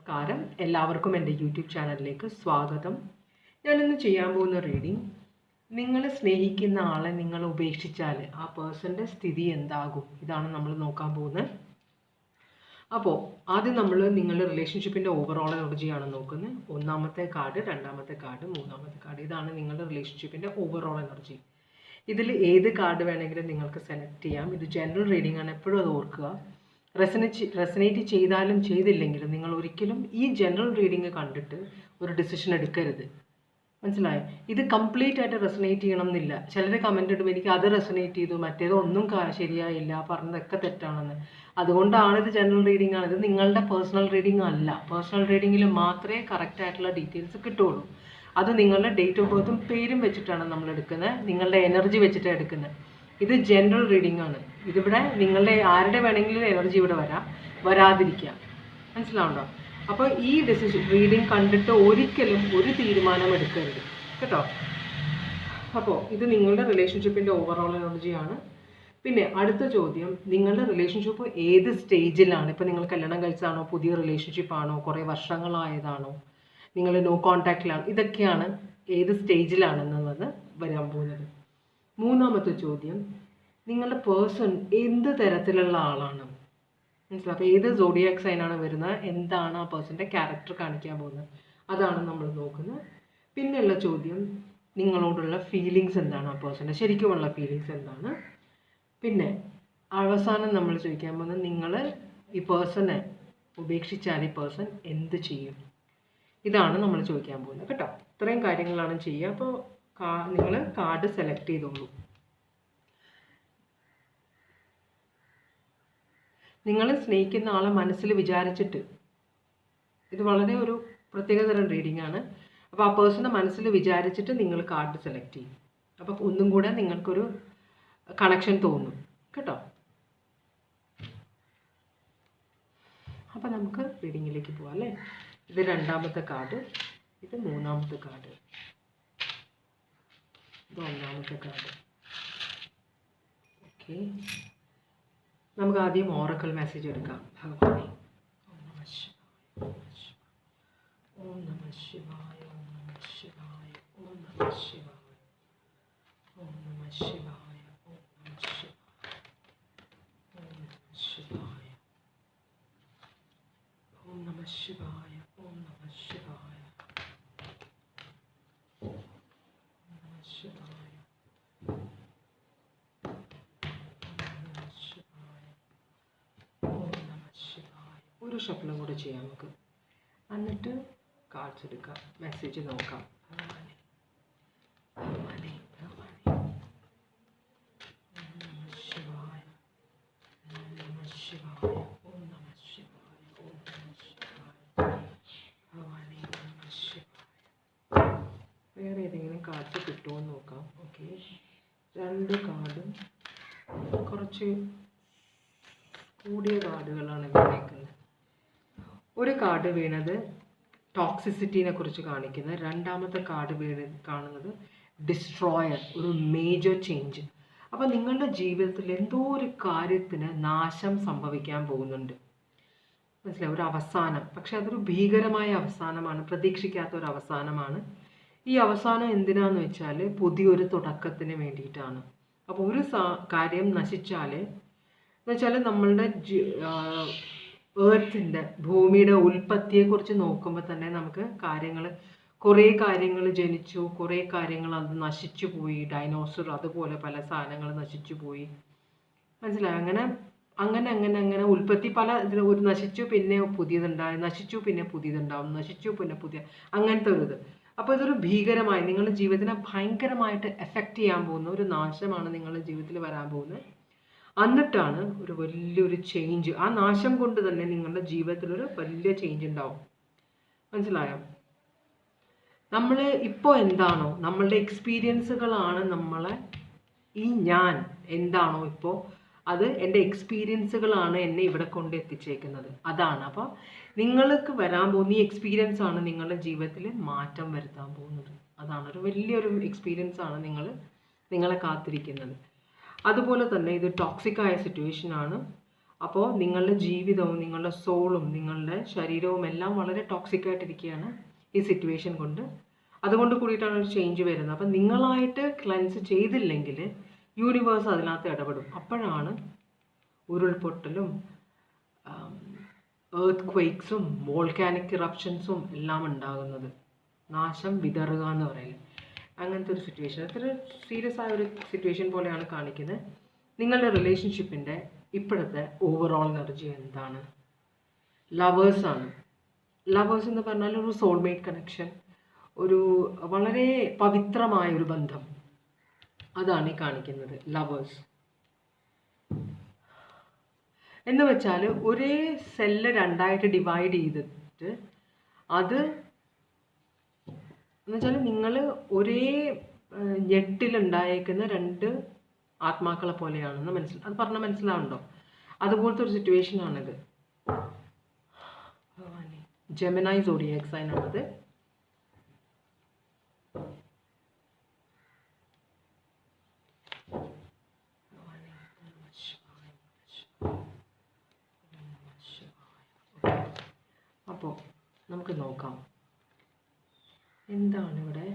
നമസ്കാരം, എല്ലാവർക്കും എൻ്റെ യൂട്യൂബ് ചാനലിലേക്ക് സ്വാഗതം. ഞാനിന്ന് ചെയ്യാൻ പോകുന്ന റീഡിങ്, നിങ്ങൾ സ്നേഹിക്കുന്ന ആളെ നിങ്ങൾ ഉപേക്ഷിച്ചാൽ ആ പേഴ്സൻ്റെ സ്ഥിതി എന്താകും, ഇതാണ് നമ്മൾ നോക്കാൻ പോകുന്നത്. അപ്പോൾ ആദ്യം നമ്മൾ നിങ്ങളുടെ റിലേഷൻഷിപ്പിൻ്റെ ഓവറോൾ എനർജിയാണ് നോക്കുന്നത്. ഒന്നാമത്തെ കാർഡ്, രണ്ടാമത്തെ കാർഡ്, മൂന്നാമത്തെ കാർഡ്, ഇതാണ് നിങ്ങളുടെ റിലേഷൻഷിപ്പിൻ്റെ ഓവറോൾ എനർജി. ഇതിൽ ഏത് കാർഡ് വേണമെങ്കിലും നിങ്ങൾക്ക് സെലക്ട് ചെയ്യാം. ഇത് ജനറൽ റീഡിംഗ് ആണ്, എപ്പോഴും അത് ഓർക്കുക. റെസനേറ്റ് ചെയ്താലും ചെയ്തില്ലെങ്കിലും നിങ്ങൾ ഒരിക്കലും ഈ ജനറൽ റീഡിങ് കണ്ടിട്ട് ഒരു ഡിസിഷൻ എടുക്കരുത്. മനസ്സിലായോ? ഇത് കംപ്ലീറ്റ് ആയിട്ട് റെസനേറ്റ് ചെയ്യണം എന്നില്ല. ചിലർ കമൻ്റ് ഇടും, എനിക്ക് അത് റെസനേറ്റ് ചെയ്തു, മറ്റേതൊന്നും ശരിയായില്ല, പറഞ്ഞതൊക്കെ തെറ്റാണെന്ന്. അതുകൊണ്ടാണ് ഇത് ജനറൽ റീഡിംഗ് ആണ്. ഇത് നിങ്ങളുടെ പേഴ്സണൽ റീഡിംഗ് അല്ല. പേഴ്സണൽ റീഡിങ്ങിൽ മാത്രമേ കറക്റ്റ് ആയിട്ടുള്ള ഡീറ്റെയിൽസ് കിട്ടുള്ളൂ. അത് നിങ്ങളുടെ ഡേറ്റ് ഓഫ് ബർത്തും പേരും വെച്ചിട്ടാണ് നമ്മൾ എടുക്കുന്നത്, നിങ്ങളുടെ എനർജി വെച്ചിട്ടാണ് എടുക്കുന്നത്. ഇത് ജനറൽ റീഡിംഗ് ആണ്. ഇതിവിടെ നിങ്ങളുടെ ആരുടെ വേണമെങ്കിലും എനർജി ഇവിടെ വരാതിരിക്കാം. മനസ്സിലാവുണ്ടോ? അപ്പോൾ ഈ റീഡിംഗ് കണ്ടിട്ട് ഒരിക്കലും ഒരു തീരുമാനം എടുക്കരുത് കേട്ടോ. അപ്പോൾ ഇത് നിങ്ങളുടെ റിലേഷൻഷിപ്പിൻ്റെ ഓവറോൾ എനർജിയാണ്. പിന്നെ അടുത്ത ചോദ്യം, നിങ്ങളുടെ റിലേഷൻഷിപ്പ് ഏത് സ്റ്റേജിലാണ്? ഇപ്പോൾ നിങ്ങൾ കല്യാണം കഴിച്ചതാണോ, പുതിയ റിലേഷൻഷിപ്പാണോ, കുറേ വർഷങ്ങളായതാണോ, നിങ്ങൾ നോ കോൺടാക്റ്റിലാണ്, ഇതൊക്കെയാണ് ഏത് സ്റ്റേജിലാണെന്നുള്ളത് വരാൻ പോകുന്നത്. മൂന്നാമത്തെ ചോദ്യം, നിങ്ങളുടെ പേഴ്സൺ എന്ത് തരത്തിലുള്ള ആളാണ്? മനസ്സിലാവും. അപ്പോൾ ഏത് സോഡിയാക് സൈനാണ് വരുന്നത്, എന്താണ് ആ പേഴ്സൻ്റെ ക്യാരക്ടർ കാണിക്കാൻ പോകുന്നത്, അതാണ് നമ്മൾ നോക്കുന്നത്. പിന്നെയുള്ള ചോദ്യം, നിങ്ങളോടുള്ള ഫീലിങ്സ് എന്താണ്, ആ പേഴ്സൻ്റെ ശരിക്കുമുള്ള ഫീലിങ്സ് എന്താണ്. പിന്നെ അവസാനം നമ്മൾ ചോദിക്കാൻ പോകുന്നത്, നിങ്ങൾ ഈ പേഴ്സണെ ഉപേക്ഷിച്ചാൽ ഈ പേഴ്സൺ എന്ത് ചെയ്യും, ഇതാണ് നമ്മൾ ചോദിക്കാൻ പോകുന്നത് കേട്ടോ. ഇത്രയും കാര്യങ്ങളാണ് ചെയ്യുക. അപ്പോൾ നിങ്ങൾ കാർഡ് സെലക്ട് ചെയ്തോളൂ. നിങ്ങൾ സ്നേഹിക്കുന്ന ആളെ മനസ്സിൽ വിചാരിച്ചിട്ട്, ഇത് വളരെ ഒരു പ്രത്യേകതരം റീഡിംഗ് ആണ്. അപ്പോൾ ആ പേഴ്സണെ മനസ്സിൽ വിചാരിച്ചിട്ട് നിങ്ങൾ കാർഡ് സെലക്ട് ചെയ്യും. അപ്പോൾ ഒന്നും കൂടെ നിങ്ങൾക്കൊരു കണക്ഷൻ തോന്നും കേട്ടോ. അപ്പോൾ നമുക്ക് റീഡിങ്ങിലേക്ക് പോവാം അല്ലേ. ഇത് രണ്ടാമത്തെ കാർഡ്, ഇത് മൂന്നാമത്തെ കാർഡ്, ഇത് ഒന്നാമത്തെ കാർഡ്. ഓക്കെ, നമുക്ക് ആദ്യം ഓറക്കൽ മെസ്സേജ് എടുക്കാം. ഭഗവാനെ ഓം നമഃ ശിവായ, ഓം നമഃ ശിവായ, ഓം നമഃ ശിവായ, ഓം നമഃ ശിവായ, ഓം നമഃ ശിവായ, ഓം നമഃ ശിവായ, ഓം നമഃ ശിവായ, ഓം നമഃ ശിവായ, ഒരു ഷഫിളും കൂടെ ചെയ്യാം നമുക്ക്. എന്നിട്ട് കാർഡ്സ് എടുക്കാം, മെസ്സേജ് നോക്കാം. ഭഗവാനെ ഭഗവാനെ ഭഗവാനെ ഓം നമഃ ശിവായ, ഓം നമഃ ശിവായ, ഓം നമഃ ശിവായ, ഓം നമഃ ശിവായ, ഭഗവാനെ നമഃ ശിവായ. വേറെ ഏതെങ്കിലും കാർഡ്സ് കിട്ടുമോ എന്ന് നോക്കാം. ഓക്കെ, രണ്ട് കാർഡും കുറച്ച് കൂടിയ കാർഡുകളാണ് വീണേക്കുന്നത്. ഒരു കാർഡ് വീണത് ടോക്സിസിറ്റിനെ കുറിച്ച് കാണിക്കുന്നത്, രണ്ടാമത്തെ കാർഡ് കാണുന്നത് ഡിസ്ട്രോയർ, ഒരു മേജർ ചേഞ്ച്. അപ്പോൾ നിങ്ങളുടെ ജീവിതത്തിൽ എന്തോ ഒരു കാര്യത്തിന് നാശം സംഭവിക്കാൻ പോകുന്നുണ്ട്. മനസ്സിലായി? ഒരു അവസാനം, പക്ഷെ അതൊരു ഭീകരമായ അവസാനമാണ്, പ്രതീക്ഷിക്കാത്ത ഒരു അവസാനമാണ്. ഈ അവസാനം എന്തിനാന്ന് വെച്ചാൽ പുതിയൊരു തുടക്കത്തിന് വേണ്ടിയിട്ടാണ്. അപ്പോൾ ഒരു കാര്യം നശിച്ചാൽ എന്നുവെച്ചാൽ നമ്മളുടെ ഏർത്തിൻ്റെ, ഭൂമിയുടെ ഉൽപ്പത്തിയെക്കുറിച്ച് നോക്കുമ്പോൾ തന്നെ നമുക്ക് കുറേ കാര്യങ്ങൾ ജനിച്ചു, കുറേ കാര്യങ്ങൾ അത് നശിച്ചു പോയി. ഡൈനോസർ അതുപോലെ പല സാധനങ്ങൾ നശിച്ചു പോയി. മനസ്സിലായി? അങ്ങനെ ഉൽപ്പത്തി പല ഒരു നശിച്ചു പിന്നെ പുതിയതുണ്ടായി, നശിച്ചു പിന്നെ പുതിയതുണ്ടാവും, നശിച്ചു പിന്നെ പുതിയ, അങ്ങനത്തെ ഒരു ഇത്. അപ്പോൾ ഇതൊരു ഭീകരമായി നിങ്ങളുടെ ജീവിതത്തിനെ ഭയങ്കരമായിട്ട് എഫക്റ്റ് ചെയ്യാൻ പോകുന്ന ഒരു നാശമാണ് നിങ്ങളുടെ ജീവിതത്തിൽ വരാൻ പോകുന്നത്. എന്നിട്ടാണ് ഒരു വലിയൊരു ചേഞ്ച്. ആ നാശം കൊണ്ട് തന്നെ നിങ്ങളുടെ ജീവിതത്തിലൊരു വലിയ ചേഞ്ച് ഉണ്ടാവും. മനസ്സിലായോ? നമ്മൾ ഇപ്പോൾ എന്താണോ, നമ്മളുടെ എക്സ്പീരിയൻസുകളാണ് നമ്മളെ, ഈ ഞാൻ എന്താണോ ഇപ്പോൾ, അത് എൻ്റെ എക്സ്പീരിയൻസുകളാണ് എന്നെ ഇവിടെ കൊണ്ട് എത്തിച്ചേക്കുന്നത്, അതാണ്. അപ്പോൾ നിങ്ങൾക്ക് വരാൻ പോകുന്ന ഈ എക്സ്പീരിയൻസ് ആണ് നിങ്ങളുടെ ജീവിതത്തിൽ മാറ്റം വരുത്താൻ പോകുന്നത്. അതാണ് ഒരു വലിയൊരു എക്സ്പീരിയൻസ് ആണ് നിങ്ങളെ കാത്തിരിക്കുന്നത്. അതുപോലെ തന്നെ ഇത് ടോക്സിക് ആയ സിറ്റുവേഷനാണ്. അപ്പോൾ നിങ്ങളുടെ ജീവിതവും നിങ്ങളുടെ സോളും നിങ്ങളുടെ ശരീരവും എല്ലാം വളരെ ടോക്സിക് ആയിട്ടിരിക്കുകയാണ് ഈ സിറ്റുവേഷൻ കൊണ്ട്. അതുകൊണ്ട് കൂടിയിട്ടാണ് ഒരു ചേഞ്ച് വരുന്നത്. അപ്പം നിങ്ങളായിട്ട് ക്ലെൻസ് ചെയ്തില്ലെങ്കിൽ യൂണിവേഴ്സ് അതിനകത്ത് ഇടപെടും. അപ്പോഴാണ് ഉരുൾപൊട്ടലും എർത്ത് ക്വേക്സും വോൾക്കാനിക് ഇറപ്ഷൻസും എല്ലാം ഉണ്ടാകുന്നത്. നാശം വിതറുക എന്ന് പറയില്ലേ, അങ്ങനത്തെ ഒരു സിറ്റുവേഷൻ. അത്ര സീരിയസ് ആയ ഒരു സിറ്റുവേഷൻ പോലെയാണ് കാണിക്കുന്നത്. നിങ്ങളുടെ റിലേഷൻഷിപ്പിൻ്റെ ഇപ്പോഴത്തെ ഓവറോൾ എനർജി എന്താണ്? ലവേഴ്സാണ്. ലവേഴ്സ് എന്ന് പറഞ്ഞാൽ ഒരു സോൾമേറ്റ് കണക്ഷൻ, ഒരു വളരെ പവിത്രമായ ഒരു ബന്ധം, അതാണ് ഈ കാണിക്കുന്നത് ലവേഴ്സ്. എന്ന് വെച്ചാൽ ഒരേ സെല്ല് രണ്ടായിട്ട് ഡിവൈഡ് ചെയ്തിട്ട് അത് എന്ന് വെച്ചാൽ നിങ്ങൾ ഒരേ ഞെട്ടിലുണ്ടായേക്കുന്ന രണ്ട് ആത്മാക്കളെ പോലെയാണെന്ന് അത് പറഞ്ഞാൽ മനസ്സിലാവുന്നുണ്ടോ? അതുപോലത്തെ ഒരു സിറ്റുവേഷനാണിത്. ജെമിനി സോഡിയാക് സൈൻ ആണത്. അപ്പോൾ നമുക്ക് നോക്കാം എന്താണ് ഇവിടെ.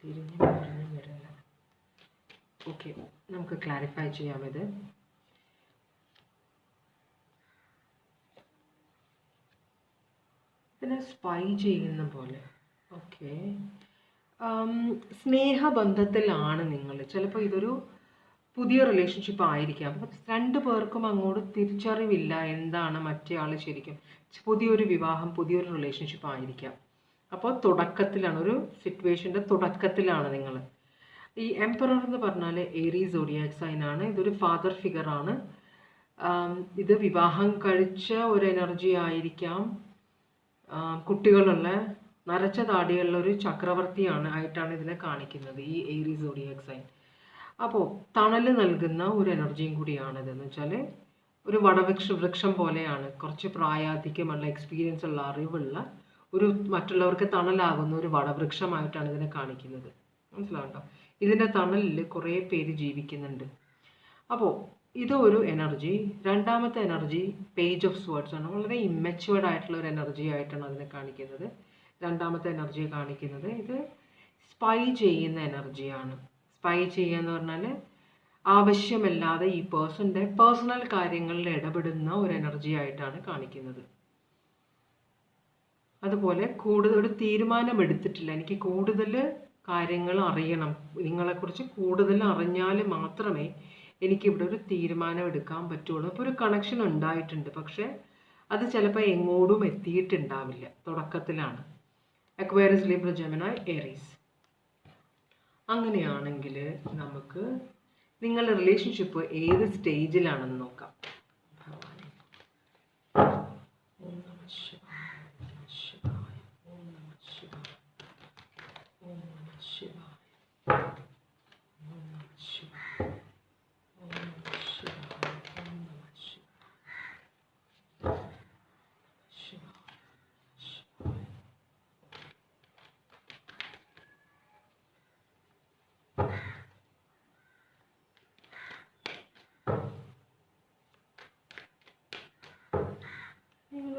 തിരിഞ്ഞു പറഞ്ഞു വരില്ല. ഓക്കെ, നമുക്ക് ക്ലാരിഫൈ ചെയ്യാം ഇത്. പിന്നെ സ്പൈ ചെയ്യുന്ന പോലെ. ഓക്കെ, സ്നേഹബന്ധത്തിലാണ് നിങ്ങൾ. ചിലപ്പോൾ ഇതൊരു പുതിയ റിലേഷൻഷിപ്പ് ആയിരിക്കാം. അപ്പം രണ്ടു പേർക്കും അങ്ങോട്ട് തിരിച്ചറിവില്ല എന്താണ് മറ്റേ ആൾ ശരിക്കും. പുതിയൊരു വിവാഹം, പുതിയൊരു റിലേഷൻഷിപ്പ് ആയിരിക്കാം. അപ്പോൾ തുടക്കത്തിലാണ്, ഒരു സിറ്റുവേഷൻ്റെ തുടക്കത്തിലാണ് നിങ്ങൾ. ഈ എംപറർ എന്ന് പറഞ്ഞാൽ ഏരീസ് സോഡിയാക് സൈൻ ആണ്. ഇതൊരു ഫാദർ ഫിഗറാണ്. ഇത് വിവാഹം കഴിച്ച ഒരു എനർജി ആയിരിക്കാം. കുട്ടികളുള്ള നരച്ച താടിയുള്ള ഒരു ചക്രവർത്തിയാണ് ആയിട്ടാണ് ഇതിനെ കാണിക്കുന്നത്, ഈ ഏരീസ് സോഡിയാക് സൈൻ. അപ്പോൾ തണൽ നൽകുന്ന ഒരു എനർജിയും കൂടിയാണിത്. എന്ന് വെച്ചാൽ ഒരു വടവൃക്ഷം പോലെയാണ്. കുറച്ച് പ്രായാധിക്യമുള്ള, എക്സ്പീരിയൻസ് ഉള്ള, അറിവുള്ള ഒരു മറ്റുള്ളവർക്ക് തണലാകുന്ന ഒരു വടവൃക്ഷമായിട്ടാണ് ഇതിനെ കാണിക്കുന്നത്. മനസ്സിലാവുണ്ടോ? ഇതിൻ്റെ തണലിൽ കുറേ പേര് ജീവിക്കുന്നുണ്ട്. അപ്പോൾ ഇതൊരു എനർജി. രണ്ടാമത്തെ എനർജി പേജ് ഓഫ് സ്വേർഡ്സ് ആണ്. വളരെ ഇമ്മച്വേർഡ് ആയിട്ടുള്ള ഒരു എനർജി ആയിട്ടാണ് അതിനെ കാണിക്കുന്നത്. രണ്ടാമത്തെ എനർജിയെ കാണിക്കുന്നത് ഇത് സ്പൈ ചെയ്യുന്ന എനർജിയാണ്. സ്പൈ ചെയ്യുക എന്ന് പറഞ്ഞാൽ ആവശ്യമില്ലാതെ ഈ പേഴ്സൻ്റെ പേഴ്സണൽ കാര്യങ്ങളിൽ ഇടപെടുന്ന ഒരു എനർജി ആയിട്ടാണ് കാണിക്കുന്നത്. അതുപോലെ കൂടുതൽ ഒരു തീരുമാനം എടുത്തിട്ടില്ല, എനിക്ക് കൂടുതൽ കാര്യങ്ങൾ അറിയണം, നിങ്ങളെക്കുറിച്ച് കൂടുതൽ അറിഞ്ഞാൽ മാത്രമേ എനിക്കിവിടെ ഒരു തീരുമാനം എടുക്കാൻ പറ്റുള്ളൂ. അപ്പോൾ ഒരു കണക്ഷൻ ഉണ്ടായിട്ടുണ്ട്, പക്ഷേ അത് ചിലപ്പോൾ എങ്ങോട്ടും എത്തിയിട്ടുണ്ടാവില്ല, തുടക്കത്തിലാണ്. Aquarius, Libra, Gemini, Aries. അങ്ങനെയാണെങ്കിൽ നമുക്ക് നിങ്ങളുടെ റിലേഷൻഷിപ്പ് ഏത് സ്റ്റേജിലാണെന്ന് നോക്കാം.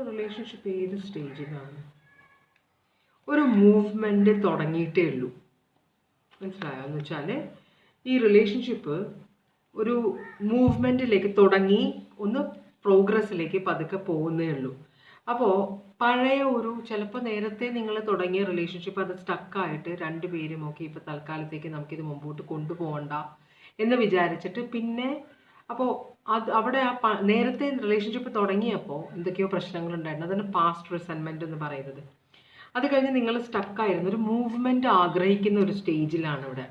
റിലേഷൻഷിപ്പ് ഏത് സ്റ്റേജിലാണ്? ഒരു മൂവ്മെൻറ്റ് തുടങ്ങിയിട്ടേ ഉള്ളൂ. മനസ്സിലായോ? എന്ന് വെച്ചാൽ ഈ റിലേഷൻഷിപ്പ് ഒരു മൂവ്മെൻറ്റിലേക്ക് തുടങ്ങി ഒന്ന് പ്രോഗ്രസ്സിലേക്ക് പതുക്കെ പോകുന്നേ ഉള്ളൂ. അപ്പോൾ പഴയ ഒരു ചിലപ്പോൾ നേരത്തെ നിങ്ങൾ തുടങ്ങിയ റിലേഷൻഷിപ്പ് അത് സ്റ്റക്കായിട്ട് രണ്ടുപേരും ഒക്കെ ഇപ്പോൾ തൽക്കാലത്തേക്ക് നമുക്കിത് മുമ്പോട്ട് കൊണ്ടുപോകണ്ട എന്ന് വിചാരിച്ചിട്ട് പിന്നെ അപ്പോൾ അവിടെ നേരത്തെ റിലേഷൻഷിപ്പ് തുടങ്ങിയപ്പോൾ എന്തൊക്കെയോ പ്രശ്നങ്ങളുണ്ടായിരുന്നു. അതാണ് പാസ്റ്റ് റിസെൻമെൻറ്റ് എന്ന് പറയുന്നത്. അത് കഴിഞ്ഞ് നിങ്ങൾ സ്റ്റക്കായിരുന്നു, ഒരു മൂവ്മെൻറ്റ് ആഗ്രഹിക്കുന്ന ഒരു സ്റ്റേജിലാണ് ഇവിടെ.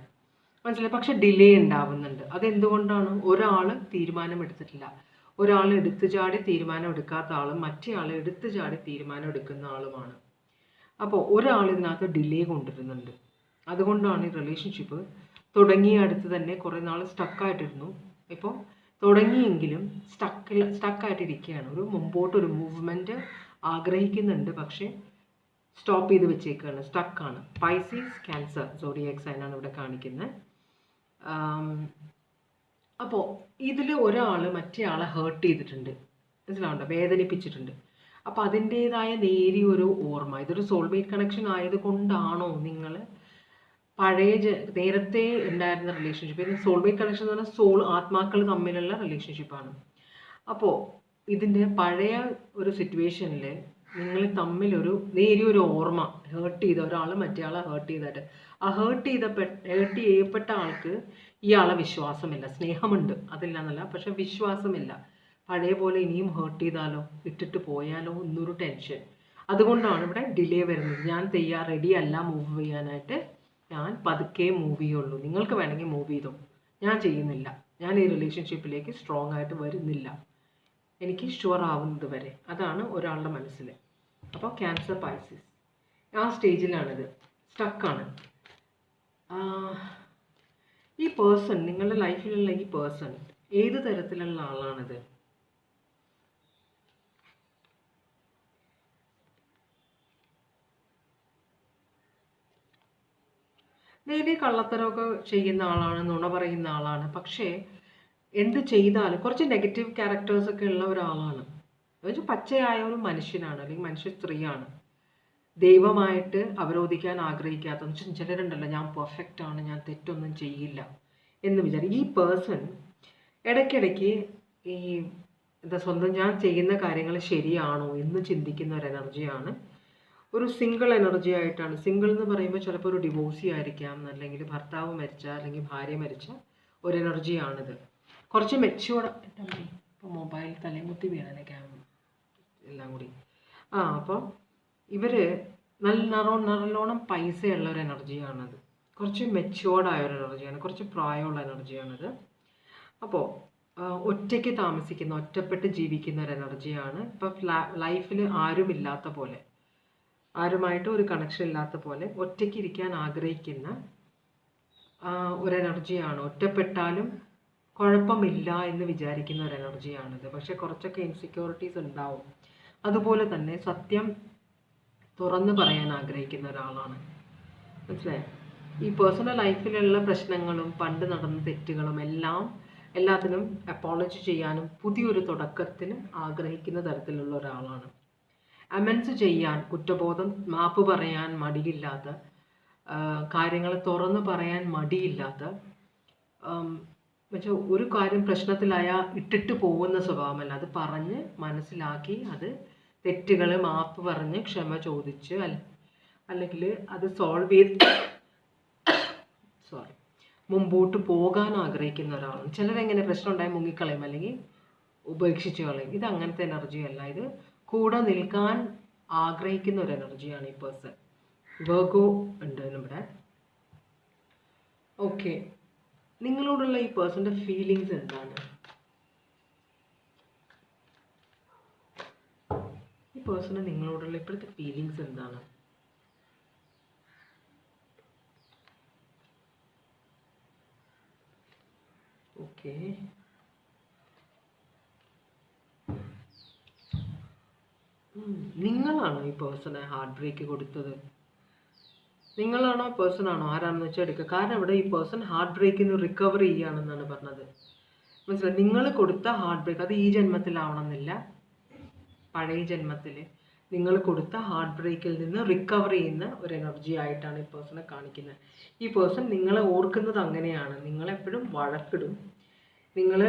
മനസ്സിലായി? പക്ഷെ ഡിലേ ഉണ്ടാവുന്നുണ്ട്. അതെന്തുകൊണ്ടാണ്? ഒരാൾ തീരുമാനം എടുത്തിട്ടില്ല. ഒരാൾ എടുത്തു ചാടി തീരുമാനം എടുക്കാത്ത ആളും മറ്റേ ആൾ എടുത്തു ചാടി തീരുമാനം എടുക്കുന്ന ആളുമാണ്. അപ്പോൾ ഒരാൾ ഇതിനകത്ത് ഡിലേ കൊണ്ടുവരുന്നുണ്ട്. അതുകൊണ്ടാണ് ഈ റിലേഷൻഷിപ്പ് തുടങ്ങിയ അടുത്ത് തന്നെ കുറേ നാൾ സ്റ്റക്കായിട്ടിരുന്നു. ഇപ്പോൾ തുടങ്ങിയെങ്കിലും സ്റ്റക്കായിട്ടിരിക്കുകയാണ്. ഒരു മുമ്പോട്ടൊരു മൂവ്മെൻറ്റ് ആഗ്രഹിക്കുന്നുണ്ട്, പക്ഷേ സ്റ്റോപ്പ് ചെയ്ത് വെച്ചേക്കാണ്, സ്റ്റക്കാണ്. പൈസീസ്, ക്യാൻസർ സോഡിയാക് സൈനാണ് ഇവിടെ കാണിക്കുന്നത്. അപ്പോൾ ഇതിൽ ഒരാൾ മറ്റേ ആളെ ഹേർട്ട് ചെയ്തിട്ടുണ്ട്, മനസ്സിലാവുണ്ടോ, വേദനിപ്പിച്ചിട്ടുണ്ട്. അപ്പോൾ അതിൻ്റേതായ നേരിയൊരു ഓർമ്മ, ഇതൊരു സോൾമേറ്റ് കണക്ഷൻ ആയതുകൊണ്ടാണോ നിങ്ങൾ നേരത്തെ ഉണ്ടായിരുന്ന റിലേഷൻഷിപ്പ്, ഇത് സോൾമേറ്റ് കണക്ഷൻ എന്ന് പറഞ്ഞാൽ ആത്മാക്കൾ തമ്മിലുള്ള റിലേഷൻഷിപ്പാണ്. അപ്പോൾ ഇതിൻ്റെ പഴയ ഒരു സിറ്റുവേഷനിൽ നിങ്ങൾ തമ്മിലൊരു നേരിയൊരു ഓർമ്മ, ഹേർട്ട് ചെയ്ത ഒരാൾ മറ്റേ ആളെ ഹേർട്ട് ചെയ്തിട്ട് ആ ഹേർട്ട് ചെയ്യപ്പെട്ട ആൾക്ക് ഇയാളെ വിശ്വാസമില്ല. സ്നേഹമുണ്ട്, അതില്ല എന്നല്ല, പക്ഷെ വിശ്വാസമില്ല. പഴയ പോലെ ഇനിയും ഹേർട്ട് ചെയ്താലോ, ഇട്ടിട്ട് പോയാലോ എന്നൊരു ടെൻഷൻ. അതുകൊണ്ടാണ് ഇവിടെ ഡിലേ വരുന്നത്. ഞാൻ റെഡി അല്ല മൂവ് ചെയ്യാനായിട്ട്, ഞാൻ പതുക്കെ മൂവ് ചെയ്യുള്ളൂ, നിങ്ങൾക്ക് വേണമെങ്കിൽ മൂവ് ചെയ്തോ, ഞാൻ ചെയ്യുന്നില്ല, ഞാൻ ഈ റിലേഷൻഷിപ്പിലേക്ക് സ്ട്രോങ് ആയിട്ട് വരുന്നില്ല, എനിക്ക് ഷുവർ ആവുന്നത് വരെ. അതാണ് ഒരാളുടെ മനസ്സിൽ. അപ്പോൾ ക്യാൻസർ പൈസസ് ആ സ്റ്റേജിലാണിത്, സ്റ്റക്കാണ്. ഈ പേഴ്സൺ, നിങ്ങളുടെ ലൈഫിലുള്ള ഈ പേഴ്സൺ ഏത് തരത്തിലുള്ള ആളാണിത്? നേരെ കള്ളത്തരമൊക്കെ ചെയ്യുന്ന ആളാണ്, നുണ പറയുന്ന ആളാണ്. പക്ഷേ എന്ത് ചെയ്താലും കുറച്ച് നെഗറ്റീവ് ക്യാരക്ടേഴ്സൊക്കെ ഉള്ള ഒരാളാണ്. എന്നുവെച്ചാൽ പച്ചയായ ഒരു മനുഷ്യനാണ്, അല്ലെങ്കിൽ മനുഷ്യ സ്ത്രീയാണ്. ദൈവമായിട്ട് അവരോധിക്കാൻ ആഗ്രഹിക്കാത്ത, ചിലരുണ്ടല്ലോ ഞാൻ പെർഫെക്റ്റ് ആണ്, ഞാൻ തെറ്റൊന്നും ചെയ്യില്ല എന്ന് വിചാരിക്കും. ഈ പേഴ്സൺ ഇടയ്ക്കിടയ്ക്ക് ഈ സ്വന്തം ഞാൻ ചെയ്യുന്ന കാര്യങ്ങൾ ശരിയാണോ എന്ന് ചിന്തിക്കുന്ന ഒരു എനർജിയാണ്. ഒരു സിംഗിൾ എനർജി ആയിട്ടാണ്. സിംഗിൾ എന്ന് പറയുമ്പോൾ ചിലപ്പോൾ ഒരു ഡിവോഴ്സി ആയിരിക്കാം, അല്ലെങ്കിൽ ഭർത്താവ് മരിച്ച അല്ലെങ്കിൽ ഭാര്യ മരിച്ച ഒരു എനർജിയാണിത്. കുറച്ച് മെച്യൂർഡ്. ഇപ്പോൾ മൊബൈൽ തലമുത്തി വീണാണ് ക്യാമറ എല്ലാം കൂടി. അപ്പം ഇവർ നല്ലോണം പൈസയുള്ള ഒരു എനർജിയാണത്. കുറച്ച് മെച്യൂർഡായ ഒരു എനർജിയാണ്, കുറച്ച് പ്രായമുള്ള എനർജിയാണിത്. അപ്പോൾ ഒറ്റയ്ക്ക് താമസിക്കുന്ന, ഒറ്റപ്പെട്ട് ജീവിക്കുന്ന ഒരു എനർജിയാണ്. ഇപ്പം ലൈഫിൽ ആരുമില്ലാത്ത പോലെ, ആരുമായിട്ട് ഒരു കണക്ഷൻ ഇല്ലാത്ത പോലെ ഒറ്റയ്ക്ക് ഇരിക്കാൻ ആഗ്രഹിക്കുന്ന ഒരു എനർജിയാണ്. ഒറ്റപ്പെട്ടാലും കുഴപ്പമില്ല എന്ന് വിചാരിക്കുന്ന ഒരു എനർജിയാണിത്. പക്ഷെ കുറച്ചൊക്കെ ഇൻസെക്യൂരിറ്റീസ് ഉണ്ടാവും. അതുപോലെ തന്നെ സത്യം തുറന്നു പറയാൻ ആഗ്രഹിക്കുന്ന ഒരാളാണ്. മനസ്സിലായോ? ഈ പേഴ്സണൽ ലൈഫിലുള്ള പ്രശ്നങ്ങളും പണ്ട് നടന്ന തെറ്റുകളും എല്ലാത്തിനും അപ്പോളജി ചെയ്യാനും പുതിയൊരു തുടക്കത്തിന് ആഗ്രഹിക്കുന്ന തരത്തിലുള്ള ഒരാളാണ്. അമെൻസ് ചെയ്യാൻ, കുറ്റബോധം, മാപ്പ് പറയാൻ മടിയില്ലാത്ത, കാര്യങ്ങൾ തുറന്നു പറയാൻ മടിയില്ലാത്ത, പക്ഷെ ഒരു കാര്യം പ്രശ്നത്തിലായാൽ ഇട്ടിട്ട് പോകുന്ന സ്വഭാവമല്ല, അത് പറഞ്ഞ് മനസ്സിലാക്കി അത് തെറ്റുകൾ മാപ്പ് പറഞ്ഞ് ക്ഷമ ചോദിച്ച് അല്ലെങ്കിൽ അത് സോൾവ് ചെയ്ത് മുമ്പോട്ട് പോകാൻ ആഗ്രഹിക്കുന്ന ഒരാളാണ്. ചിലരെങ്ങനെ പ്രശ്നം ഉണ്ടായി മുങ്ങിക്കളയും അല്ലെങ്കിൽ ഉപേക്ഷിച്ച് കളയും. ഇത് അങ്ങനത്തെ എനർജി അല്ല. ഇത് കൂടെ നിൽക്കാൻ ആഗ്രഹിക്കുന്ന ഒരു എനർജിയാണ് ഈ പേഴ്സൺ. വെർഗോ ഉണ്ട് നമ്മുടെ. ഓക്കെ, നിങ്ങളോടുള്ള ഈ പേഴ്സൻ്റെ ഫീലിങ്സ് എന്താണ്? ഈ പേഴ്സണ് നിങ്ങളോടുള്ള ഇപ്പോഴത്തെ ഫീലിങ്സ് എന്താണ്? ഓക്കെ, നിങ്ങളാണോ ഈ പേഴ്സണെ ഹാർട്ട് ബ്രേക്ക് കൊടുത്തത്? നിങ്ങളാണോ പേഴ്സൺ ആണോ? ആരാണെന്ന് വെച്ചാൽ എടുക്കുക. കാരണം ഇവിടെ ഈ പേഴ്സൺ ഹാർട്ട് ബ്രേക്കിൽ നിന്ന് റിക്കവർ ചെയ്യുകയാണെന്നാണ് പറഞ്ഞത്. മനസ്സിലായി? നിങ്ങൾ കൊടുത്ത ഹാർട്ട് ബ്രേക്ക് അത് ഈ ജന്മത്തിലാവണമെന്നില്ല, പഴയ ജന്മത്തിൽ നിങ്ങൾ കൊടുത്ത ഹാർട്ട് ബ്രേക്കിൽ നിന്ന് റിക്കവർ ചെയ്യുന്ന ഒരു എനർജി ആയിട്ടാണ് ഈ പേഴ്സണെ കാണിക്കുന്നത്. ഈ പേഴ്സൺ നിങ്ങളെ ഓർക്കുന്നത് അങ്ങനെയാണ്. നിങ്ങളെപ്പോഴും വഴക്കിടും. നിങ്ങൾ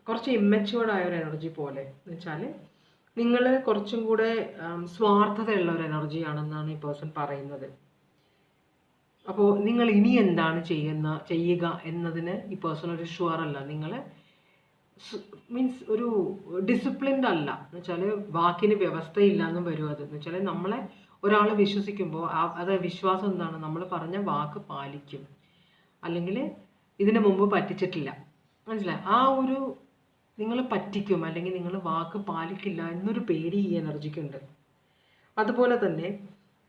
കുറച്ച് ഇമ്മച്യൂർഡ് ആയ ഒരു എനർജി പോലെ, എന്ന് വെച്ചാൽ നിങ്ങൾ കുറച്ചും കൂടെ സ്വാർത്ഥതയുള്ള ഒരു എനർജിയാണെന്നാണ് ഈ പേഴ്സൺ പറയുന്നത്. അപ്പോൾ നിങ്ങൾ ഇനി എന്താണ് ചെയ്യുക എന്നതിന് ഈ പേഴ്സൺ ഒരു ഷുവർ അല്ല. നിങ്ങൾ മീൻസ് ഒരു ഡിസിപ്ലിൻഡ് അല്ല, എന്ന് വെച്ചാൽ വാക്കിന് വ്യവസ്ഥയില്ല എന്നും വരും. അത് എന്ന് വെച്ചാൽ നമ്മളെ ഒരാൾ വിശ്വസിക്കുമ്പോൾ അത് വിശ്വാസം എന്താണ്? നമ്മൾ പറഞ്ഞ വാക്ക് പാലിക്കും, അല്ലെങ്കിൽ ഇതിനു മുമ്പ് പറ്റിച്ചിട്ടില്ല. മനസ്സിലായി? ആ ഒരു നിങ്ങൾ പറ്റിക്കും അല്ലെങ്കിൽ നിങ്ങൾ വാക്ക് പാലിക്കില്ല എന്നൊരു പേടി ഈ എനർജിക്കുണ്ട്. അതുപോലെ തന്നെ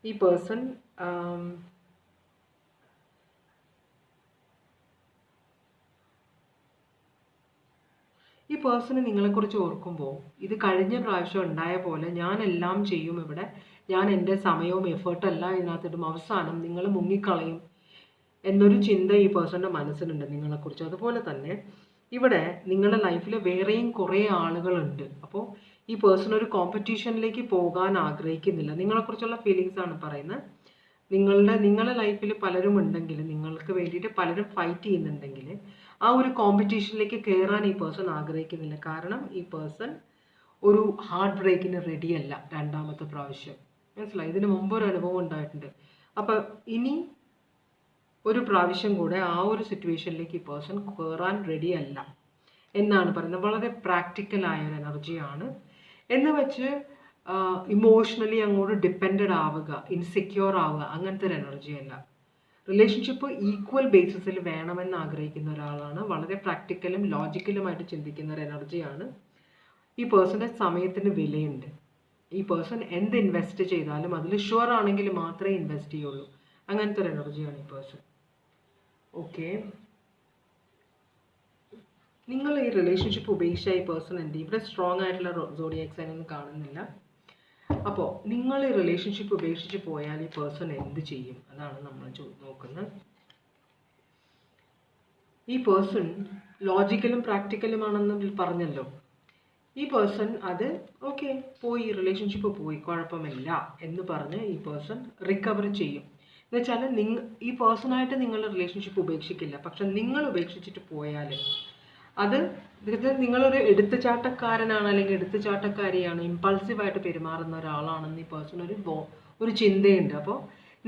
ഈ പേഴ്സൺ നിങ്ങളെക്കുറിച്ച് ഓർക്കുമ്പോൾ ഇത് കഴിഞ്ഞ പ്രാവശ്യം ഉണ്ടായ പോലെ ഞാൻ എല്ലാം ചെയ്യും, ഇവിടെ ഞാൻ എൻ്റെ സമയവും എഫേർട്ടെല്ലാം ഇതിനകത്തിടും, അവസാനം നിങ്ങൾ മുങ്ങിക്കളയും എന്നൊരു ചിന്ത ഈ പേഴ്സൻ്റെ മനസ്സിലുണ്ട് നിങ്ങളെക്കുറിച്ച്. അതുപോലെ തന്നെ ഇവിടെ നിങ്ങളുടെ ലൈഫിൽ വേറെയും കുറേ ആളുകളുണ്ട്. അപ്പോൾ ഈ പേഴ്സൺ ഒരു കോമ്പറ്റീഷനിലേക്ക് പോകാൻ ആഗ്രഹിക്കുന്നില്ല. നിങ്ങളെക്കുറിച്ചുള്ള ഫീലിങ്സ് ആണ് പറയുന്നത്. നിങ്ങളുടെ ലൈഫിൽ പലരും ഉണ്ടെങ്കിൽ, നിങ്ങൾക്ക് വേണ്ടിയിട്ട് പലരും ഫൈറ്റ് ചെയ്യുന്നുണ്ടെങ്കിൽ, ആ ഒരു കോമ്പറ്റീഷനിലേക്ക് കയറാൻ ഈ പേഴ്സൺ ആഗ്രഹിക്കുന്നില്ല. കാരണം ഈ പേഴ്സൺ ഒരു ഹാർട്ട് ബ്രേക്കിന് റെഡിയല്ല രണ്ടാമത്തെ പ്രാവശ്യം. മനസ്സിലായി? ഇതിന് മുമ്പ് ഒരു അനുഭവം ഉണ്ടായിട്ടുണ്ട്. അപ്പോൾ ഇനി ഒരു പ്രാവശ്യം കൂടെ ആ ഒരു സിറ്റുവേഷനിലേക്ക് ഈ പേഴ്സൺ കയറാൻ റെഡി അല്ല എന്നാണ് പറയുന്നത്. വളരെ പ്രാക്ടിക്കലായ ഒരു എനർജിയാണ്. എന്ന് വെച്ച് ഇമോഷണലി അങ്ങോട്ട് ഡിപ്പെൻഡഡ് ആവുക, ഇൻസെക്യൂർ ആവുക, അങ്ങനത്തെ ഒരു എനർജി അല്ല. റിലേഷൻഷിപ്പ് ഈക്വൽ ബേസിസിൽ വേണമെന്ന് ആഗ്രഹിക്കുന്ന ഒരാളാണ്. വളരെ പ്രാക്ടിക്കലും ലോജിക്കലുമായിട്ട് ചിന്തിക്കുന്ന ഒരു എനർജിയാണ്. ഈ പേഴ്സൻ്റെ സമയത്തിന് വിലയുണ്ട്. ഈ പേഴ്സൺ എന്ത് ഇൻവെസ്റ്റ് ചെയ്താലും അതിൽ ഷുവർ ആണെങ്കിൽ മാത്രമേ ഇൻവെസ്റ്റ് ചെയ്യുള്ളൂ. അങ്ങനത്തെ ഒരു എനർജിയാണ് ഈ പേഴ്സൺ. ഓക്കെ, നിങ്ങൾ ഈ റിലേഷൻഷിപ്പ് ഉപേക്ഷിച്ച ഈ പേഴ്സൺ എന്ത്? ഇവിടെ സ്ട്രോങ് ആയിട്ടുള്ള സോഡിയാക് സൈൻ ഒന്നും കാണുന്നില്ല. അപ്പോൾ നിങ്ങൾ ഈ റിലേഷൻഷിപ്പ് ഉപേക്ഷിച്ച് പോയാൽ ഈ പേഴ്സൺ എന്ത് ചെയ്യും? അതാണ് നമ്മൾ നോക്കുന്നത്. ഈ പേഴ്സൺ ലോജിക്കലും പ്രാക്ടിക്കലുമാണെന്ന് പറഞ്ഞല്ലോ. ഈ പേഴ്സൺ അത് ഓക്കെ പോയി, റിലേഷൻഷിപ്പ് പോയി, കുഴപ്പമില്ല എന്ന് പറഞ്ഞ് ഈ പേഴ്സൺ റിക്കവർ ചെയ്യും. എന്ന് വെച്ചാൽ ഈ പേഴ്സണായിട്ട് നിങ്ങൾ റിലേഷൻഷിപ്പ് ഉപേക്ഷിക്കില്ല. പക്ഷെ നിങ്ങൾ ഉപേക്ഷിച്ചിട്ട് പോയാൽ അത് നിങ്ങളൊരു എടുത്തുചാട്ടക്കാരനാണ് അല്ലെങ്കിൽ എടുത്തുചാട്ടക്കാരിയാണ്, ഇമ്പൾസീവായിട്ട് പെരുമാറുന്ന ഒരാളാണെന്ന് ഈ പേഴ്സൺ ഒരു ചിന്തയുണ്ട്. അപ്പോൾ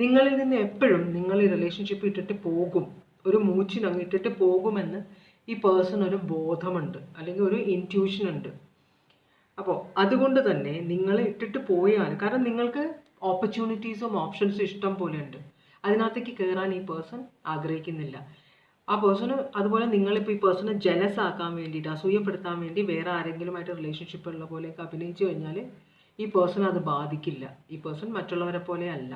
നിങ്ങളിൽ നിന്ന് എപ്പോഴും നിങ്ങൾ ഈ റിലേഷൻഷിപ്പ് ഇട്ടിട്ട് പോകും, ഒരു മൂച്ചിനങ്ങ് ഇട്ടിട്ട് പോകുമെന്ന് ഈ പേഴ്സൺ ഒരു ബോധമുണ്ട്, അല്ലെങ്കിൽ ഒരു ഇൻറ്റ്യൂഷൻ ഉണ്ട്. അപ്പോൾ അതുകൊണ്ട് തന്നെ നിങ്ങൾ ഇട്ടിട്ട് പോയാൽ, കാരണം നിങ്ങൾക്ക് ഓപ്പർച്യൂണിറ്റീസും ഓപ്ഷൻസും ഇഷ്ടം പോലെ ഉണ്ട്, അതിനകത്തേക്ക് കയറാൻ ഈ പേഴ്സൺ ആഗ്രഹിക്കുന്നില്ല. ആ പേഴ്സണ് അതുപോലെ നിങ്ങളിപ്പോൾ ഈ പേഴ്സണെ ജലസ് ആക്കാൻ വേണ്ടിയിട്ട്, അസൂയപ്പെടുത്താൻ വേണ്ടി വേറെ ആരെങ്കിലുമായിട്ട് റിലേഷൻഷിപ്പ് ഉള്ള പോലെയൊക്കെ അഭിനയിച്ചു കഴിഞ്ഞാൽ ഈ പേഴ്സൺ അത് ബാധിക്കില്ല. ഈ പേഴ്സൺ മറ്റുള്ളവരെ പോലെ അല്ല,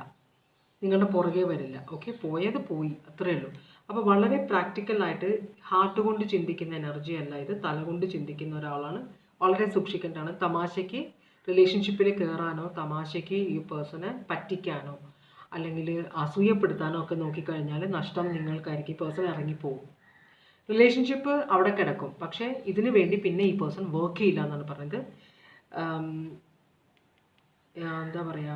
നിങ്ങളുടെ പുറകെ വരില്ല. ഓക്കെ, പോയത് പോയി, അത്രയേ ഉള്ളൂ. അപ്പോൾ വളരെ പ്രാക്ടിക്കലായിട്ട് ഹാർട്ട് കൊണ്ട് ചിന്തിക്കുന്ന എനർജി അല്ല ഇത്, തല കൊണ്ട് ചിന്തിക്കുന്ന ഒരാളാണ്. വളരെ സൂക്ഷിക്കേണ്ടതാണ്. തമാശയ്ക്ക് റിലേഷൻഷിപ്പിൽ കയറാനോ തമാശയ്ക്ക് ഈ പേഴ്സണെ പറ്റിക്കാനോ അല്ലെങ്കിൽ അസൂയപ്പെടുത്താനോ ഒക്കെ നോക്കിക്കഴിഞ്ഞാൽ നഷ്ടം നിങ്ങൾക്കായിരിക്കും. ഈ പേഴ്സൺ ഇറങ്ങിപ്പോകും, റിലേഷൻഷിപ്പ് അവിടെ കിടക്കും. പക്ഷേ ഇതിനു വേണ്ടി പിന്നെ ഈ പേഴ്സൺ വർക്ക് ചെയ്യില്ല എന്നാണ് പറഞ്ഞത്. എന്താ പറയുക,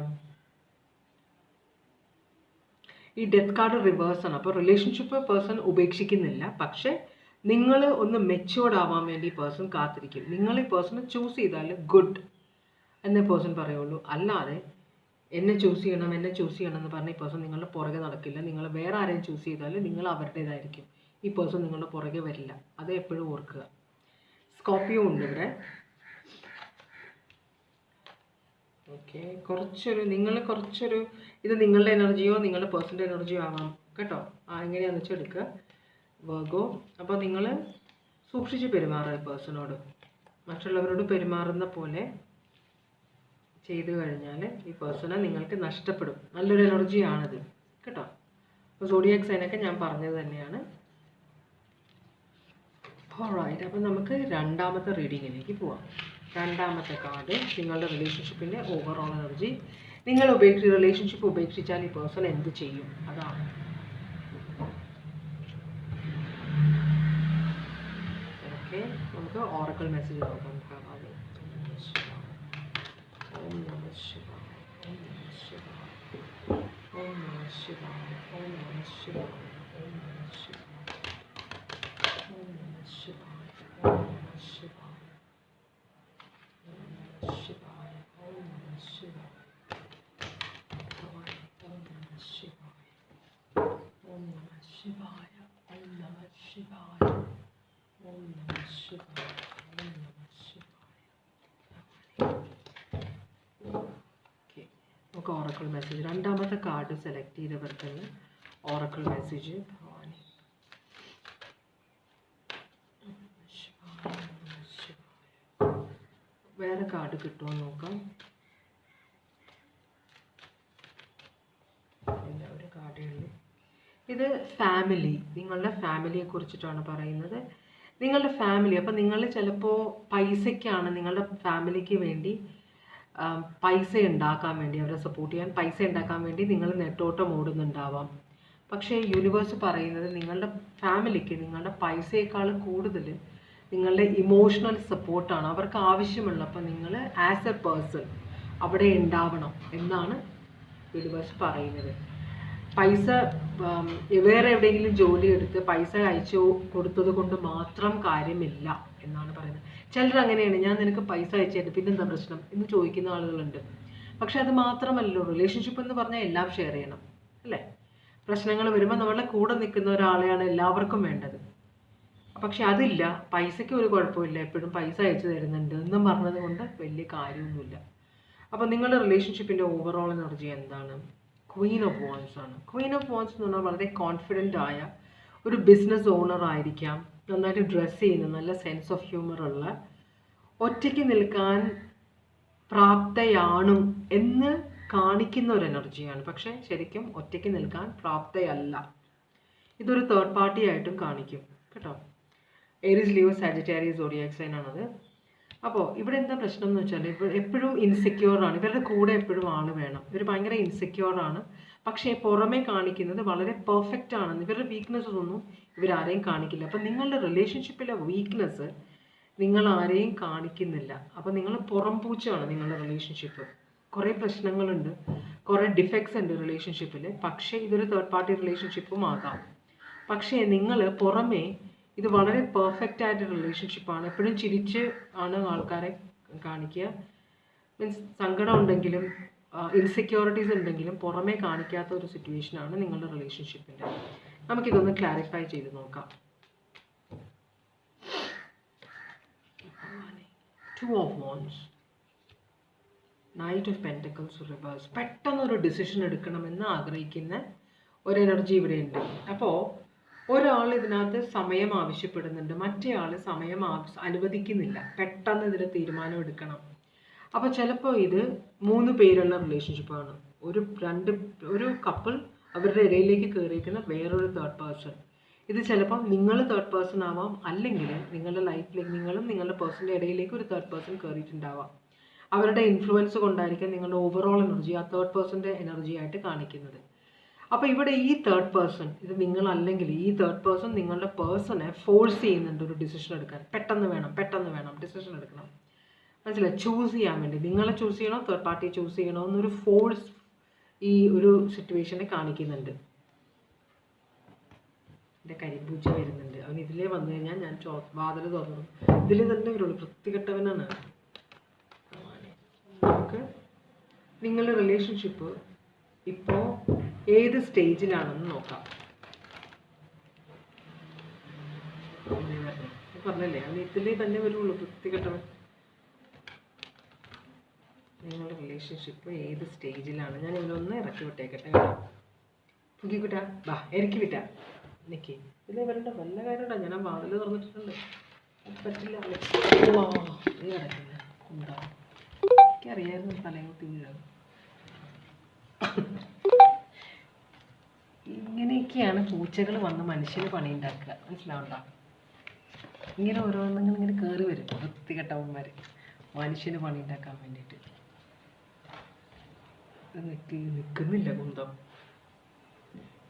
ഈ ഡെത്ത് കാർഡ് റിവേഴ്സാണ്. അപ്പോൾ റിലേഷൻഷിപ്പ് പേഴ്സൺ ഉപേക്ഷിക്കുന്നില്ല, പക്ഷേ നിങ്ങൾ ഒന്ന് മെച്യൂർഡ് ആവാൻ വേണ്ടി പേഴ്സൺ കാത്തിരിക്കും. നിങ്ങൾ ഈ പേഴ്സണെ ചൂസ് ചെയ്താൽ ഗുഡ് എന്നേ പേഴ്സൺ പറയുള്ളൂ. അല്ലാതെ എന്നെ ചൂസ് ചെയ്യണം എന്ന് പറഞ്ഞ ഈ പേഴ്സൺ നിങ്ങളുടെ പുറകെ നടക്കില്ല. നിങ്ങൾ വേറെ ആരെയും ചൂസ് ചെയ്താൽ നിങ്ങൾ അവരുടേതായിരിക്കും. ഈ പേഴ്സൺ നിങ്ങളുടെ പുറകെ വരില്ല. അത് എപ്പോഴും ഓർക്കുക. സ്കോർപ്പിയോ ഉണ്ട് ഇവിടെ. ഓക്കെ, നിങ്ങൾ കുറച്ചൊരു ഇത് നിങ്ങളുടെ എനർജിയോ നിങ്ങളുടെ പേഴ്സൻ്റെ എനർജിയോ ആവാം കേട്ടോ. എങ്ങനെയാണെന്ന് വെച്ചാൽ എടുക്കുക വർഗോ. അപ്പോൾ നിങ്ങൾ സൂക്ഷിച്ച് പെരുമാറുക പേഴ്സണോട്. മറ്റുള്ളവരോട് പെരുമാറുന്ന പോലെ ചെയ്തു കഴിഞ്ഞാൽ ഈ പേഴ്സണെ നിങ്ങൾക്ക് നഷ്ടപ്പെടും. നല്ലൊരു എനർജിയാണിത് കേട്ടോ. അപ്പോൾ സോഡിയാക് സൈനൊക്കെ ഞാൻ പറഞ്ഞത് തന്നെയാണ്. ഓൾറൈറ്റ്, അപ്പോൾ നമുക്ക് രണ്ടാമത്തെ റീഡിങ്ങിലേക്ക് പോവാം. രണ്ടാമത്തെ കാർഡ് നിങ്ങളുടെ റിലേഷൻഷിപ്പിൻ്റെ ഓവറോൾ എനർജി. നിങ്ങൾ റിലേഷൻഷിപ്പ് ഉപേക്ഷിച്ചാൽ ഈ പേഴ്സൺ എന്ത് ചെയ്യും? അതാണ്. ഓക്കെ, നമുക്ക് ഓറക്കിൾ മെസ്സേജ് നോക്കാം. ഓം നമഃ ശിവായ, ഓം നമഃ ശിവായ, ഓം നമഃ ശിവായ, ഓം നമഃ ശിവായ, ഓം നമഃ ശിവായ, ഓം നമഃ ശിവായ, ഓം നമഃ ശിവായ, ഓം നമഃ ശിവായ, ഓം നമഃ ശിവായ, ഓം നമഃ ശിവായ, ഓം നമഃ ശിവായ, ഓം നമഃ ശിവായ, ഓം നമഃ ശിവായ, ഓം നമഃ ശിവായ. നമുക്ക് ഓറക്കിൾ മെസ്സേജ് രണ്ടാമത്തെ കാർഡ് സെലക്ട് ചെയ്തവർക്ക് ഓറക്കിൾ മെസ്സേജ് ഭവാനി. വേറെ കാർഡ് കിട്ടുമോ നോക്കാം. ഒരു കാർഡേ ഉള്ളൂ. ഇത് ഫാമിലി, നിങ്ങളുടെ ഫാമിലിയെ കുറിച്ചിട്ടാണ് പറയുന്നത്. നിങ്ങളുടെ ഫാമിലി, അപ്പോൾ നിങ്ങൾ ചിലപ്പോൾ പൈസയ്ക്കാണ് നിങ്ങളുടെ ഫാമിലിക്ക് വേണ്ടി പൈസ ഉണ്ടാക്കാൻ വേണ്ടി, അവരെ സപ്പോർട്ട് ചെയ്യാൻ പൈസ ഉണ്ടാക്കാൻ വേണ്ടി നിങ്ങൾ നെട്ടോട്ടം ഓടുന്നുണ്ടാവാം. പക്ഷേ യൂണിവേഴ്സ് പറയുന്നത് നിങ്ങളുടെ ഫാമിലിക്ക് നിങ്ങളുടെ പൈസയേക്കാൾ കൂടുതൽ നിങ്ങളുടെ ഇമോഷണൽ സപ്പോർട്ടാണ് അവർക്ക് ആവശ്യമുള്ളപ്പോൾ നിങ്ങൾ ആസ് എ പേഴ്സൺ അവിടെ ഉണ്ടാവണം എന്നാണ് യൂണിവേഴ്സ് പറയുന്നത്. പൈസ വേറെ എവിടെയെങ്കിലും ജോലി എടുത്ത് പൈസ അയച്ചു കൊടുത്തത് കൊണ്ട് മാത്രം കാര്യമില്ല എന്നാണ് പറയുന്നത്. ചിലർ അങ്ങനെയാണ്, ഞാൻ നിനക്ക് പൈസ അയച്ചു പിന്നെന്താ പ്രശ്നം എന്ന് ചോദിക്കുന്ന ആളുകളുണ്ട്. പക്ഷെ അത് മാത്രമല്ലോ, റിലേഷൻഷിപ്പ് എന്ന് പറഞ്ഞാൽ എല്ലാം ഷെയർ ചെയ്യണം അല്ലേ? പ്രശ്നങ്ങൾ വരുമ്പോൾ നമ്മളുടെ കൂടെ നിൽക്കുന്ന ഒരാളെയാണ് എല്ലാവർക്കും വേണ്ടത്. പക്ഷെ അതില്ല, പൈസയ്ക്ക് ഒരു കുഴപ്പമില്ല, എപ്പോഴും പൈസ അയച്ചു തരുന്നുണ്ട് എന്നും പറഞ്ഞത് കൊണ്ട് വലിയ കാര്യമൊന്നുമില്ല. അപ്പോൾ നിങ്ങളുടെ റിലേഷൻഷിപ്പിൻ്റെ ഓവറോൾ എനർജി എന്താണ്? ക്വീൻ ഓഫ് വാൻസ് ആണ്. ക്വീൻ ഓഫ് വാൻസ് എന്ന് പറഞ്ഞാൽ വളരെ കോൺഫിഡൻ്റ് ആയ ഒരു ബിസിനസ് ഓണർ ആയിരിക്കാം, നന്നായിട്ട് ഡ്രസ്സ് ചെയ്യുന്ന, നല്ല സെൻസ് ഓഫ് ഹ്യൂമർ ഉള്ള, ഒറ്റയ്ക്ക് നിൽക്കാൻ പ്രാപ്തയാണ് എന്ന് കാണിക്കുന്ന ഒരു എനർജിയാണ്. പക്ഷേ ശരിക്കും ഒറ്റയ്ക്ക് നിൽക്കാൻ പ്രാപ്തയല്ല. ഇതൊരു തേർഡ് പാർട്ടി ആയിട്ടും കാണിക്കും കേട്ടോ. Aries, Leo, Sagittarius zodiac sign ആണത്. അപ്പോൾ ഇവിടെ എന്താ പ്രശ്നം എന്ന് വെച്ചാൽ എപ്പോഴും ഇൻസെക്യൂറാണ്, ഇവരുടെ കൂടെ എപ്പോഴും ആൾ വേണം. ഇവർ ഭയങ്കര ഇൻസെക്യൂറാണ്, പക്ഷേ പുറമേ കാണിക്കുന്നത് വളരെ പെർഫെക്റ്റ് ആണെന്ന്. ഇവരുടെ വീക്ക്നെസ്സസ് ഒന്നും ഇവരാരെയും കാണിക്കില്ല. അപ്പം നിങ്ങളുടെ റിലേഷൻഷിപ്പിലെ വീക്ക്നെസ് നിങ്ങൾ ആരെയും കാണിക്കുന്നില്ല. അപ്പം നിങ്ങൾ പുറം പൂച്ചയാണ് നിങ്ങളുടെ റിലേഷൻഷിപ്പ്. കുറേ പ്രശ്നങ്ങളുണ്ട്, കുറേ ഡിഫക്ട്സ് ഉണ്ട് റിലേഷൻഷിപ്പിൽ. പക്ഷേ ഇതൊരു തേർഡ് പാർട്ടി റിലേഷൻഷിപ്പും ആകാം. പക്ഷേ നിങ്ങൾ പുറമേ ഇത് വളരെ പെർഫെക്റ്റ് ആയിട്ട് റിലേഷൻഷിപ്പാണ്, എപ്പോഴും ചിരിച്ച് ആണ് ആൾക്കാരെ കാണിക്കുക. മീൻസ് സങ്കടം ഉണ്ടെങ്കിലും ഇൻസെക്യൂരിറ്റീസ് ഉണ്ടെങ്കിലും പുറമേ കാണിക്കാത്ത ഒരു സിറ്റുവേഷനാണ് നിങ്ങളുടെ റിലേഷൻഷിപ്പിൻ്റെ. നമുക്കിതൊന്ന് ക്ലാരിഫൈ ചെയ്ത് നോക്കാം. 2 of Wands, Knight of Pentacles reverse. പെട്ടെന്നൊരു ഡിസിഷൻ എടുക്കണമെന്ന് ആഗ്രഹിക്കുന്ന ഒരു എനർജി ഇവിടെ ഉണ്ട്. അപ്പോൾ ഒരാൾ ഇതിനകത്ത് സമയം ആവശ്യപ്പെടുന്നുണ്ട്, മറ്റേ ആൾ സമയം അനുവദിക്കുന്നില്ല, പെട്ടെന്ന് ഇതിൽ തീരുമാനം എടുക്കണം. അപ്പോൾ ചിലപ്പോൾ ഇത് 3 പേരുള്ള റിലേഷൻഷിപ്പാണ്. ഒരു കപ്പിൾ അവരുടെ ഇടയിലേക്ക് കയറിയിരിക്കുന്ന വേറൊരു തേർഡ് പേഴ്സൺ. ഇത് ചിലപ്പം നിങ്ങൾ തേർഡ് പേഴ്സൺ ആവാം, അല്ലെങ്കിൽ നിങ്ങളുടെ ലൈഫിലേക്ക് നിങ്ങളും നിങ്ങളുടെ പേഴ്സണിൻ്റെ ഇടയിലേക്ക് ഒരു തേർഡ് പേഴ്സൺ കയറിയിട്ടുണ്ടാവാം. അവരുടെ ഇൻഫ്ലുവൻസ് കൊണ്ടായിരിക്കും നിങ്ങളുടെ ഓവറോൾ എനർജി ആ തേർഡ് പേഴ്സൻ്റെ എനർജി ആയിട്ട് കാണിക്കുന്നത്. അപ്പോൾ ഇവിടെ ഈ തേർഡ് പേഴ്സൺ, ഇത് നിങ്ങളല്ലെങ്കിൽ ഈ തേർഡ് പേഴ്സൺ നിങ്ങളുടെ പേഴ്സണെ ഫോഴ്സ് ചെയ്യുന്നുണ്ട് ഒരു ഡിസിഷൻ എടുക്കാൻ. പെട്ടെന്ന് വേണം ഡിസിഷൻ എടുക്കണം, മനസ്സിലായി? ചൂസ് ചെയ്യാൻ വേണ്ടി നിങ്ങളെ ചൂസ് ചെയ്യണോ തേർഡ് പാർട്ടിയെ ചൂസ് ചെയ്യണോ എന്നൊരു ഫോഴ്സ് ഈ ഒരു സിറ്റുവേഷനെ കാണിക്കുന്നുണ്ട്. എൻ്റെ കരിമ്പൂച്ച വരുന്നുണ്ട്, അവൻ ഇതിലേ വന്നു കഴിഞ്ഞാൽ ഞാൻ വാതിൽ തുറന്നു, ഇതിൽ തന്നെ വരുള്ളൂ, വൃത്തികെട്ടവനാണ്. നമുക്ക് നിങ്ങളുടെ റിലേഷൻഷിപ്പ് ഇപ്പോൾ ഏത് സ്റ്റേജിലാണെന്ന് നോക്കാം. പറഞ്ഞല്ലേ അവൻ ഇതിലേ തന്നെ വരുള്ളൂ, വൃത്തികെട്ടവൻ. നിങ്ങളുടെ റിലേഷൻഷിപ്പ് ഏത് സ്റ്റേജിലാണ്? ഞാൻ ഇതിലൊന്ന് ഇറക്കി വിട്ടേക്കട്ടെ കേട്ടോ. പുകിക്കുട്ടാ വാ, ഇറക്കി വിട്ടാ നിൽക്കി. ഇതിലേ വരണ്ട, വല്ല കാര്യമുണ്ടോ? ഞാൻ ആ വാതിൽ തുറന്നിട്ടുണ്ട്, അത് പറ്റില്ല. നീ കിടക്കില്ല ഉണ്ടാ, എനിക്കറിയായിരുന്നു തലയുത്തി വീഴാണ്. ഇങ്ങനെയൊക്കെയാണ് പൂച്ചകൾ വന്ന് മനുഷ്യന് പണി ഉണ്ടാക്കുക, മനസ്സിലാവണ്ട? ഇങ്ങനെ ഓരോന്നും ഇങ്ങനെ കയറി വരും വൃത്തികെട്ടവന്മാർ മനുഷ്യന് പണി ഉണ്ടാക്കാൻ വേണ്ടിയിട്ട്. നിൽക്കുന്നില്ല കുന്തം.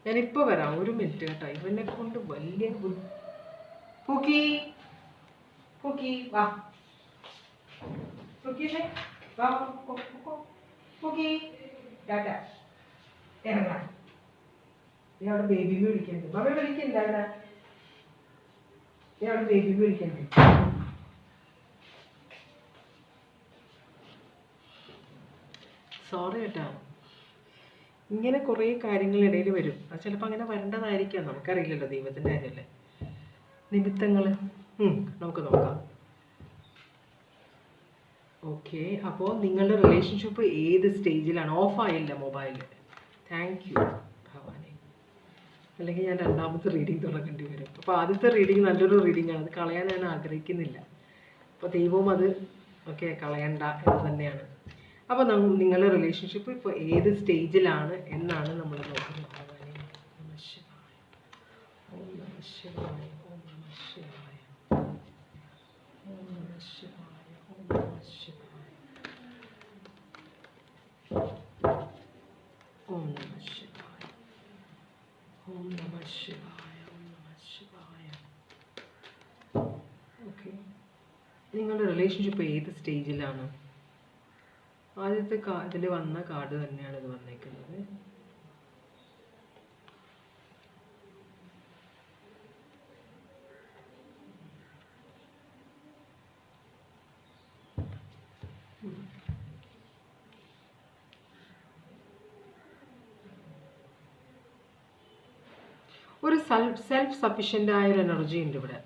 ഞാനിപ്പോൾ വരാം, 1 മിനിറ്റ് കേട്ടോ. ഇവനെ കൊണ്ട് വലിയ പൂക്കി പൂക്കി വാ, പൂക്കിയേ വാ, പൂക്കി ടാറ്റ ഇറങ്ങാം. നീ അവിടെ ബേബി വിളിക്കണ്ട്, മമ്മ വിളിക്കണ്ട, അവിടെ നീ അവിടെ ബേബി വിളിക്കണ്ട്. സോറി കേട്ടോ, ഇങ്ങനെ കുറേ കാര്യങ്ങളിടയിൽ വരും. അത് ചിലപ്പോൾ അങ്ങനെ വരേണ്ടതായിരിക്കാം, നമുക്കറിയില്ലല്ലോ, ദൈവത്തിൻ്റെ കാര്യമല്ലേ. നിമിത്തങ്ങൾ നമുക്ക് നോക്കാം. ഓക്കെ, അപ്പോൾ നിങ്ങളുടെ റിലേഷൻഷിപ്പ് ഏത് സ്റ്റേജിലാണ്? ഓഫായില്ല മൊബൈൽ, താങ്ക് യു ഭവാനി. അല്ലെങ്കിൽ ഞാൻ രണ്ടാമത്തെ റീഡിങ് തുടങ്ങേണ്ടി വരും. അപ്പോൾ ആദ്യത്തെ റീഡിങ് നല്ലൊരു റീഡിങ്ങാണ്, അത് കളയാൻ ഞാൻ ആഗ്രഹിക്കുന്നില്ല. അപ്പോൾ ദൈവവും അത് ഓക്കെ കളയണ്ട എന്ന് തന്നെയാണ്. അപ്പോൾ നിങ്ങളുടെ റിലേഷൻഷിപ്പ് ഇപ്പോൾ ഏത് സ്റ്റേജിലാണ് എന്നാണ് നമ്മൾ നോക്കുന്നത്. ഭഗവാനെ നമഃ ശിവായ, ഓം നമഃ ശിവായ, ഓം നമഃ ശിവായ, ഓം നമഃ ശിവായ, ഓം നമഃ ശിവായ, ഓം നമഃ ശിവായ, ഓം നിങ്ങളുടെ റിലേഷൻഷിപ്പ് ഏത് സ്റ്റേജിലാണ്? ആദ്യത്തെ ഇതിൽ വന്ന കാർഡ് തന്നെയാണ് ഇത് വന്നേക്കുന്നത്. ഒരു സെൽഫ് സഫിഷ്യൻ്റ് ആയ ഒരു എനർജി ഉണ്ട് ഇവിടെ.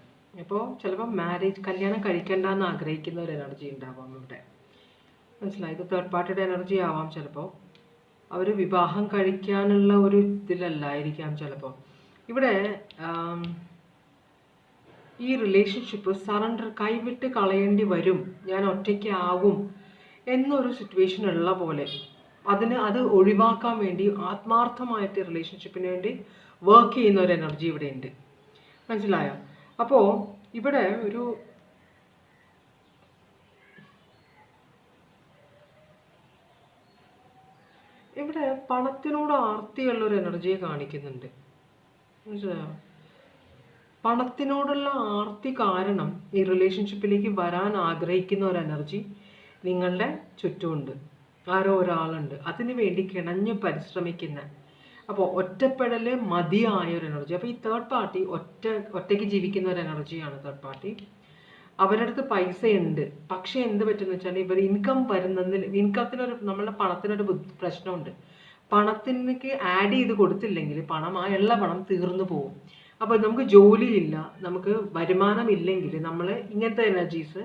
അപ്പോൾ ചിലപ്പോൾ കല്യാണം കഴിക്കേണ്ടെന്ന് ആഗ്രഹിക്കുന്ന ഒരു എനർജി ഉണ്ടാവാം ഇവിടെ. മനസ്സിലായി? ഇത് തേർഡ് പാർട്ടിയുടെ എനർജി ആവാം. ചിലപ്പോൾ അവർ വിവാഹം കഴിക്കാനുള്ള ഒരു ഇതിലല്ലായിരിക്കാം ചിലപ്പോൾ. ഇവിടെ ഈ റിലേഷൻഷിപ്പ് കൈവിട്ട് കളയേണ്ടി വരും, ഞാൻ ഒറ്റയ്ക്ക് ആകും എന്നൊരു സിറ്റുവേഷൻ ഉള്ള പോലെ അത് ഒഴിവാക്കാൻ വേണ്ടി ആത്മാർത്ഥമായിട്ട് റിലേഷൻഷിപ്പിന് വേണ്ടി വർക്ക് ചെയ്യുന്ന ഒരു എനർജി ഇവിടെ ഉണ്ട്. മനസ്സിലായോ? അപ്പോൾ ഇവിടെ പണത്തിനോട് ആർത്തിയുള്ള ഒരു എനർജിയെ കാണിക്കുന്നുണ്ട്. മനസ്സിലായോ? പണത്തിനോടുള്ള ആർത്തി കാരണം ഈ റിലേഷൻഷിപ്പിലേക്ക് വരാൻ ആഗ്രഹിക്കുന്ന ഒരു എനർജി നിങ്ങളുടെ ചുറ്റുമുണ്ട്. ആരോ ഒരാളുണ്ട് അതിനു വേണ്ടി കിണഞ്ഞു പരിശ്രമിക്കുന്ന. അപ്പോൾ ഒറ്റപ്പെടൽ മതിയായ ഒരു എനർജി. അപ്പോൾ ഈ തേർഡ് പാർട്ടി ഒറ്റയ്ക്ക് ജീവിക്കുന്ന ഒരു എനർജിയാണ് തേർഡ് പാർട്ടി. അവരുടെ അടുത്ത് പൈസ ഉണ്ട്, പക്ഷേ എന്ത് പറ്റുമെന്ന് വെച്ചാൽ ഇവർ ഇൻകത്തിനൊരു നമ്മളുടെ പണത്തിനൊരു പ്രശ്നമുണ്ട്. പണത്തിനേക്ക് ആഡ് ചെയ്ത് കൊടുത്തില്ലെങ്കിൽ ഉള്ള പണം തീർന്നു പോകും. അപ്പോൾ നമുക്ക് ജോലിയില്ല, നമുക്ക് വരുമാനമില്ലെങ്കിൽ നമ്മൾ ഇങ്ങനത്തെ എനർജീസ്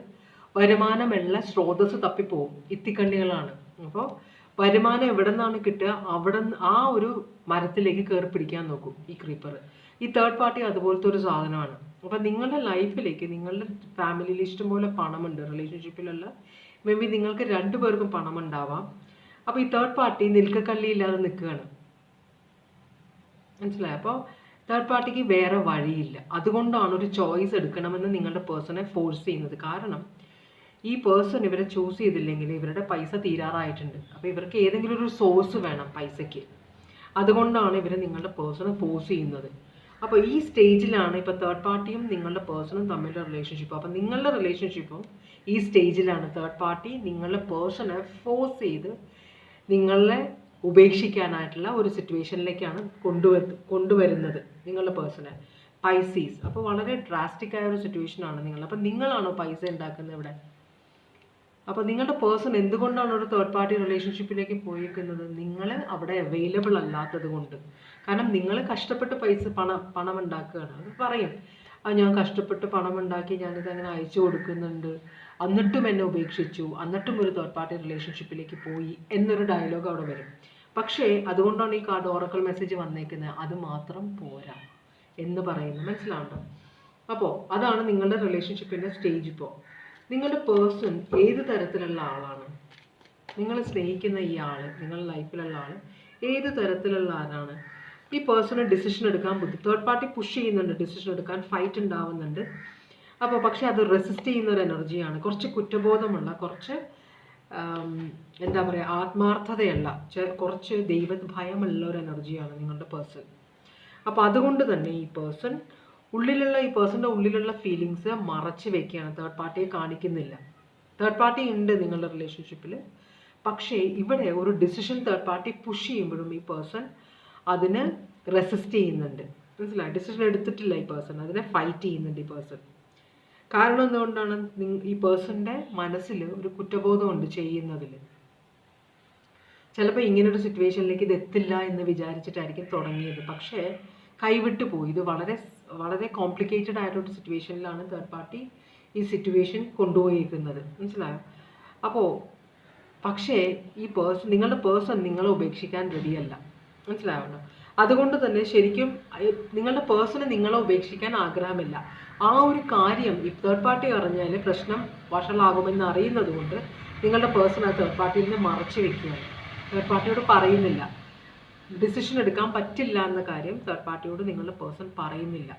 വരുമാനമുള്ള സ്രോതസ് തപ്പിപ്പോവും. ഇത്തിക്കണ്ണികളാണ്. അപ്പോൾ വരുമാനം എവിടെ നിന്നാണ് കിട്ടുക, ആ ഒരു മരത്തിലേക്ക് കയറി പിടിക്കാൻ നോക്കും ഈ ക്രീപ്പർ. ഈ തേർഡ് പാർട്ടി അതുപോലത്തെ ഒരു സാധനമാണ്. അപ്പം നിങ്ങളുടെ ലൈഫിലേക്ക് നിങ്ങളുടെ ഫാമിലിയിൽ ഇഷ്ടംപോലെ പണമുണ്ട്, റിലേഷൻഷിപ്പിലുള്ള മേ ബി നിങ്ങൾക്ക് രണ്ടുപേർക്കും പണം ഉണ്ടാവാം. അപ്പോൾ ഈ തേർഡ് പാർട്ടി നിൽക്കക്കള്ളിയില്ലാതെ നിൽക്കുകയാണ്. മനസ്സിലായി? അപ്പോൾ തേർഡ് പാർട്ടിക്ക് വേറെ വഴിയില്ല. അതുകൊണ്ടാണ് ഒരു ചോയ്സ് എടുക്കണമെന്ന് നിങ്ങളുടെ പേഴ്സണെ ഫോഴ്സ് ചെയ്യുന്നത്. കാരണം ഈ പേഴ്സൺ ഇവരെ ചൂസ് ചെയ്തില്ലെങ്കിൽ ഇവരുടെ പൈസ തീരാറായിട്ടുണ്ട്. അപ്പോൾ ഇവർക്ക് ഏതെങ്കിലും ഒരു സോഴ്സ് വേണം പൈസയ്ക്ക്. അതുകൊണ്ടാണ് ഇവർ നിങ്ങളുടെ പേഴ്സണെ ഫോഴ്സ് ചെയ്യുന്നത്. അപ്പോൾ ഈ സ്റ്റേജിലാണ് ഇപ്പോൾ തേർഡ് പാർട്ടിയും നിങ്ങളുടെ പേഴ്സണും തമ്മിലുള്ള റിലേഷൻഷിപ്പ്. അപ്പോൾ നിങ്ങളുടെ റിലേഷൻഷിപ്പും ഈ സ്റ്റേജിലാണ്. തേർഡ് പാർട്ടി നിങ്ങളുടെ പേഴ്സണെ ഫോഴ്സ് ചെയ്ത് നിങ്ങളെ ഉപേക്ഷിക്കാനായിട്ടുള്ള ഒരു സിറ്റുവേഷനിലേക്കാണ് കൊണ്ടുവരുന്നത് നിങ്ങളുടെ പേഴ്സണെ. പൈസീസ്. അപ്പോൾ വളരെ ഡ്രാസ്റ്റിക് ആയ ഒരു സിറ്റുവേഷനാണ് നിങ്ങൾ. അപ്പോൾ നിങ്ങളാണോ പൈസ ഉണ്ടാക്കുന്നത് ഇവിടെ? അപ്പോൾ നിങ്ങളുടെ പേഴ്സൺ എന്തുകൊണ്ടാണ് ഒരു തേർഡ് പാർട്ടി റിലേഷൻഷിപ്പിലേക്ക് പോയിരിക്കുന്നത്? നിങ്ങൾ അവിടെ അവൈലബിൾ അല്ലാത്തത് കൊണ്ട്. കാരണം നിങ്ങൾ കഷ്ടപ്പെട്ട് പണം ഉണ്ടാക്കുകയാണ്. അത് പറയും, ഞാൻ കഷ്ടപ്പെട്ട് പണം ഉണ്ടാക്കി ഞാനിത് അങ്ങനെ അയച്ചു കൊടുക്കുന്നുണ്ട്, എന്നിട്ടും എന്നെ ഉപേക്ഷിച്ചു, എന്നിട്ടും ഒരു തേർഡ് പാർട്ടി റിലേഷൻഷിപ്പിലേക്ക് പോയി എന്നൊരു ഡയലോഗ് അവിടെ വരും. പക്ഷേ അതുകൊണ്ടാണ് ഈ കാർഡ് ഓറക്കിൾ മെസ്സേജ് വന്നേക്കുന്നത്, അത് മാത്രം പോരാ എന്ന് പറയുന്നത്. മനസ്സിലാവുണ്ടോ? അപ്പോൾ അതാണ് നിങ്ങളുടെ റിലേഷൻഷിപ്പിൻ്റെ സ്റ്റേജ്. ഇപ്പോൾ നിങ്ങളുടെ പേഴ്സൺ ഏത് തരത്തിലുള്ള ആളാണ്? നിങ്ങൾ സ്നേഹിക്കുന്ന ഈ ആൾ, നിങ്ങളുടെ ലൈഫിലുള്ള ആൾ ഏത് തരത്തിലുള്ള ആളാണ്? ഈ പേഴ്സണ് ഡിസിഷൻ എടുക്കാൻ തേർഡ് പാർട്ടി പുഷ് ചെയ്യുന്നുണ്ട്, ഡിസിഷൻ എടുക്കാൻ ഫൈറ്റ് ഉണ്ടാവുന്നുണ്ട്. അപ്പോൾ പക്ഷെ അത് റെസിസ്റ്റ് ചെയ്യുന്ന ഒരു എനർജിയാണ്. കുറച്ച് കുറ്റബോധമുള്ള, കുറച്ച് എന്താ പറയുക, ആത്മാർത്ഥതയല്ല, കുറച്ച് ദൈവഭയമുള്ള ഒരു എനർജിയാണ് നിങ്ങളുടെ പേഴ്സൺ. അപ്പോൾ അതുകൊണ്ട് തന്നെ ഈ പേഴ്സൻ്റെ ഉള്ളിലുള്ള ഫീലിങ്സ് മറച്ച് വെക്കുകയാണ്, തേർഡ് പാർട്ടിയെ കാണിക്കുന്നില്ല. തേർഡ് പാർട്ടി ഉണ്ട് നിങ്ങളുടെ റിലേഷൻഷിപ്പിൽ, പക്ഷേ ഇവിടെ ഒരു ഡിസിഷൻ തേർഡ് പാർട്ടി പുഷ് ചെയ്യുമ്പോഴും ഈ പേഴ്സൺ അതിന് റെസിസ്റ്റ് ചെയ്യുന്നുണ്ട്. മനസ്സിലായി? ഡിസിഷൻ എടുത്തിട്ടില്ല ഈ പേഴ്സൺ, അതിനെ ഫൈറ്റ് ചെയ്യുന്നുണ്ട് ഈ പേഴ്സൺ. കാരണം എന്തുകൊണ്ടാണ്? ഈ പേഴ്സൻ്റെ മനസ്സിൽ ഒരു കുറ്റബോധമുണ്ട് ചെയ്യുന്നതിൽ. ചിലപ്പോൾ ഇങ്ങനൊരു സിറ്റുവേഷനിലേക്ക് ഇത് എത്തില്ല എന്ന് വിചാരിച്ചിട്ടായിരിക്കും തുടങ്ങിയത്, പക്ഷേ കൈവിട്ടു പോയി. ഇത് വളരെ വളരെ കോംപ്ലിക്കേറ്റഡ് ആയിട്ടൊരു സിറ്റുവേഷനിലാണ് തേർഡ് പാർട്ടി ഈ സിറ്റുവേഷൻ കൊണ്ടുപോയിരിക്കുന്നത്. മനസ്സിലായോ? അപ്പോൾ പക്ഷേ ഈ നിങ്ങളുടെ പേഴ്സൺ നിങ്ങളെ ഉപേക്ഷിക്കാൻ റെഡിയല്ല. മനസ്സിലാവുന്നു? അതുകൊണ്ട് തന്നെ ശരിക്കും നിങ്ങളുടെ പേഴ്സണ് നിങ്ങളെ ഉപേക്ഷിക്കാൻ ആഗ്രഹമില്ല. ആ ഒരു കാര്യം ഈ തേർഡ് പാർട്ടി അറിഞ്ഞാൽ പ്രശ്നം വഷളാകുമെന്ന് അറിയുന്നത് കൊണ്ട് നിങ്ങളുടെ പേഴ്സൺ ആ തേർഡ് പാർട്ടിയിൽ നിന്ന് മറച്ചു വെക്കുകയാണ്. തേർഡ് പാർട്ടിയോട് പറയുന്നില്ല. ഡിസിഷൻ എടുക്കാൻ പറ്റില്ല എന്ന കാര്യം തേർഡ് പാർട്ടിയോട് നിങ്ങളുടെ പേഴ്സൺ പറയുന്നില്ല.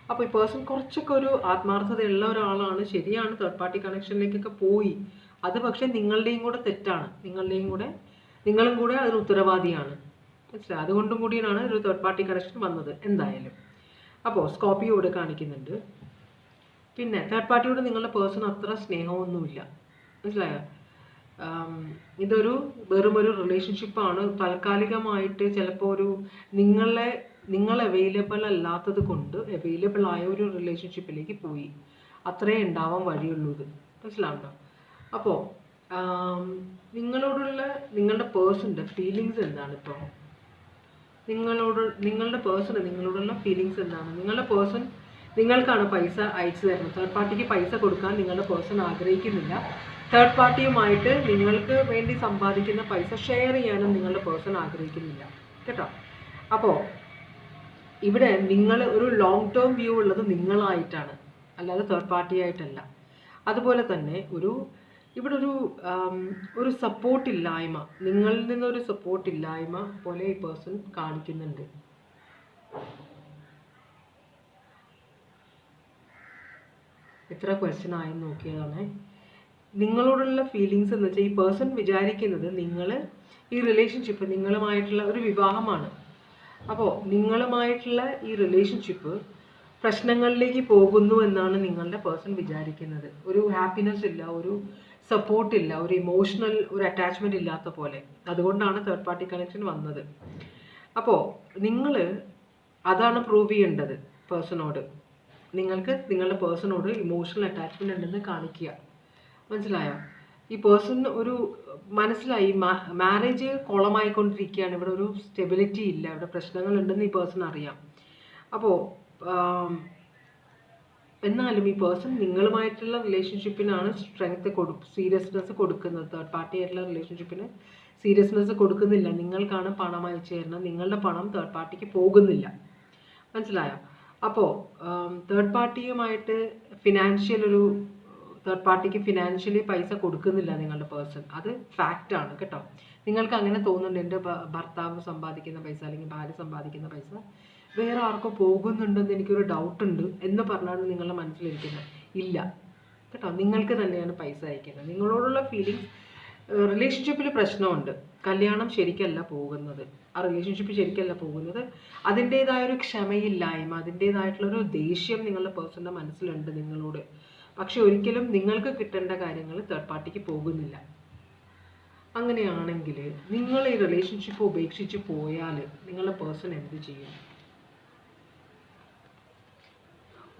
അപ്പോൾ ഈ പേഴ്സൺ കുറച്ചൊക്കെ ഒരു ആത്മാർത്ഥതയുള്ള ഒരാളാണ്, ശരിയാണ്, തേർഡ് പാർട്ടി കണക്ഷനിലേക്കൊക്കെ പോയി. അത് പക്ഷേ നിങ്ങളുടെയും കൂടെ തെറ്റാണ്, നിങ്ങളും കൂടെ അതിന് ഉത്തരവാദിയാണ്. മനസ്സിലായി? അതുകൊണ്ടും കൂടിയാണ് ഒരു തേർഡ് പാർട്ടി കണക്ഷൻ വന്നത് എന്തായാലും. അപ്പോൾ സ്കോർപ്പിയോ ഇവിടെ കാണിക്കുന്നുണ്ട്. പിന്നെ തേർഡ് പാർട്ടിയോട് നിങ്ങളുടെ പേഴ്സൺ അത്ര സ്നേഹമൊന്നുമില്ല, മനസ്സിലായോ? ഇതൊരു വെറുമൊരു റിലേഷൻഷിപ്പാണ്. താൽക്കാലികമായിട്ട് ചിലപ്പോൾ നിങ്ങൾ അവൈലബിൾ അല്ലാത്തത് കൊണ്ട് അവൈലബിൾ ആയ ഒരു റിലേഷൻഷിപ്പിലേക്ക് പോയി, അത്രേ ഉണ്ടാവാൻ വഴിയുള്ളൂ. ഇത് മനസ്സിലാവുണ്ടോ? അപ്പോൾ നിങ്ങളുടെ പേഴ്സണിൻ്റെ ഫീലിങ്സ് എന്താണ്? ഇപ്പോൾ നിങ്ങളുടെ പേഴ്സണ് നിങ്ങളോടുള്ള ഫീലിങ്സ് എന്താണ്? നിങ്ങളുടെ പേഴ്സൺ നിങ്ങൾക്കാണ് പൈസ അയച്ചു തരുന്നത്. തേർഡ് പാർട്ടിക്ക് പൈസ കൊടുക്കാൻ നിങ്ങളുടെ പേഴ്സൺ ആഗ്രഹിക്കുന്നില്ല. തേർഡ് പാർട്ടിയുമായിട്ട് നിങ്ങൾക്ക് വേണ്ടി സമ്പാദിക്കുന്ന പൈസ ഷെയർ ചെയ്യാനും നിങ്ങളുടെ പേഴ്സൺ ആഗ്രഹിക്കുന്നില്ല, കേട്ടോ? അപ്പോൾ ഇവിടെ നിങ്ങൾ ഒരു ലോങ് ടേം വ്യൂ ഉള്ളത് നിങ്ങളായിട്ടാണ്, അല്ലാതെ തേർഡ് പാർട്ടി ആയിട്ടല്ല. അതുപോലെ തന്നെ ഇവിടെ ഒരു സപ്പോർട്ടില്ലായ്മ, നിങ്ങളിൽ നിന്നൊരു സപ്പോർട്ടില്ലായ്മ പോലെ ഈ പേഴ്സൺ കാണിക്കുന്നുണ്ട്. എത്ര ക്വസ്റ്റ്യൻ ആയി നോക്കിയതാണ്. നിങ്ങളോടുള്ള ഫീലിങ്സ് എന്ന് വെച്ചാൽ ഈ പേഴ്സൺ വിചാരിക്കുന്നത് ഈ റിലേഷൻഷിപ്പ് നിങ്ങളുമായിട്ടുള്ള ഒരു വിവാഹമാണ്. അപ്പോൾ നിങ്ങളുമായിട്ടുള്ള ഈ റിലേഷൻഷിപ്പ് പ്രശ്നങ്ങളിലേക്ക് പോകുന്നു എന്നാണ് നിങ്ങളുടെ പേഴ്സൺ വിചാരിക്കുന്നത്. ഒരു ഹാപ്പിനെസ് ഇല്ല, ഒരു സപ്പോർട്ടില്ല, ഒരു ഇമോഷണൽ ഒരു അറ്റാച്ച്മെന്റ് ഇല്ലാത്ത പോലെ. അതുകൊണ്ടാണ് തേർഡ് പാർട്ടി കണക്ഷൻ വന്നത്. അപ്പോൾ അതാണ് പ്രൂവ് ചെയ്യേണ്ടത് പേഴ്സണോട്. നിങ്ങൾക്ക് നിങ്ങളുടെ പേഴ്സണോട് ഇമോഷണൽ അറ്റാച്ച്മെന്റ് ഉണ്ടെന്ന് കാണിക്കുക, മനസ്സിലായോ? ഈ പേഴ്സൺ മനസ്സിലായി മാരേജ് കുളമായിക്കൊണ്ടിരിക്കുകയാണ്, ഇവിടെ ഒരു സ്റ്റെബിലിറ്റി ഇല്ല, ഇവിടെ പ്രശ്നങ്ങളുണ്ടെന്ന് ഈ പേഴ്സൺ അറിയാം. അപ്പോൾ എന്നാലും ഈ പേഴ്സൺ നിങ്ങളുമായിട്ടുള്ള റിലേഷൻഷിപ്പിനാണ് സീരിയസ്നെസ് കൊടുക്കുന്നത്. തേർഡ് പാർട്ടി ആയിട്ടുള്ള റിലേഷൻഷിപ്പിന് സീരിയസ്നെസ് കൊടുക്കുന്നില്ല. നിങ്ങൾക്കാണ് പണം അയച്ചു തരുന്നത്, നിങ്ങളുടെ പണം തേർഡ് പാർട്ടിക്ക് പോകുന്നില്ല, മനസ്സിലായോ? അപ്പോൾ തേർഡ് പാർട്ടിയുമായിട്ട് തേർഡ് പാർട്ടിക്ക് ഫിനാൻഷ്യലി പൈസ കൊടുക്കുന്നില്ല നിങ്ങളുടെ പേഴ്സൺ. അത് ഫാക്റ്റാണ്, കേട്ടോ? നിങ്ങൾക്ക് അങ്ങനെ തോന്നുന്നുണ്ട്, എൻ്റെ ഭർത്താവ് സമ്പാദിക്കുന്ന പൈസ അല്ലെങ്കിൽ ഭാര്യ സമ്പാദിക്കുന്ന പൈസ വേറെ ആർക്കോ പോകുന്നുണ്ടെന്ന് എനിക്കൊരു ഡൗട്ട് ഉണ്ട് എന്ന് പറഞ്ഞാണ് നിങ്ങളുടെ മനസ്സിലിരിക്കുന്നത്. ഇല്ല, കേട്ടോ? നിങ്ങൾക്ക് തന്നെയാണ് പൈസ അയക്കുന്നത്. നിങ്ങളോടുള്ള ഫീലിങ്സ്, റിലേഷൻഷിപ്പിൽ പ്രശ്നമുണ്ട്, കല്യാണം ശരിക്കല്ല പോകുന്നത്, ആ റിലേഷൻഷിപ്പ് ശരിക്കല്ല പോകുന്നത്. അതിൻ്റേതായൊരു ക്ഷമയില്ലായ്മ, അതിൻ്റേതായിട്ടുള്ളൊരു ദേഷ്യം നിങ്ങളുടെ പേഴ്സണിൻ്റെ മനസ്സിലുണ്ട് നിങ്ങളോട്. പക്ഷെ ഒരിക്കലും നിങ്ങൾക്ക് കിട്ടേണ്ട കാര്യങ്ങൾ തേർഡ് പാർട്ടിക്ക് പോകുന്നില്ല. അങ്ങനെയാണെങ്കിൽ നിങ്ങൾ ഈ റിലേഷൻഷിപ്പ് ഉപേക്ഷിച്ച് പോയാൽ നിങ്ങളുടെ പേഴ്സൺ എന്ത് ചെയ്യും?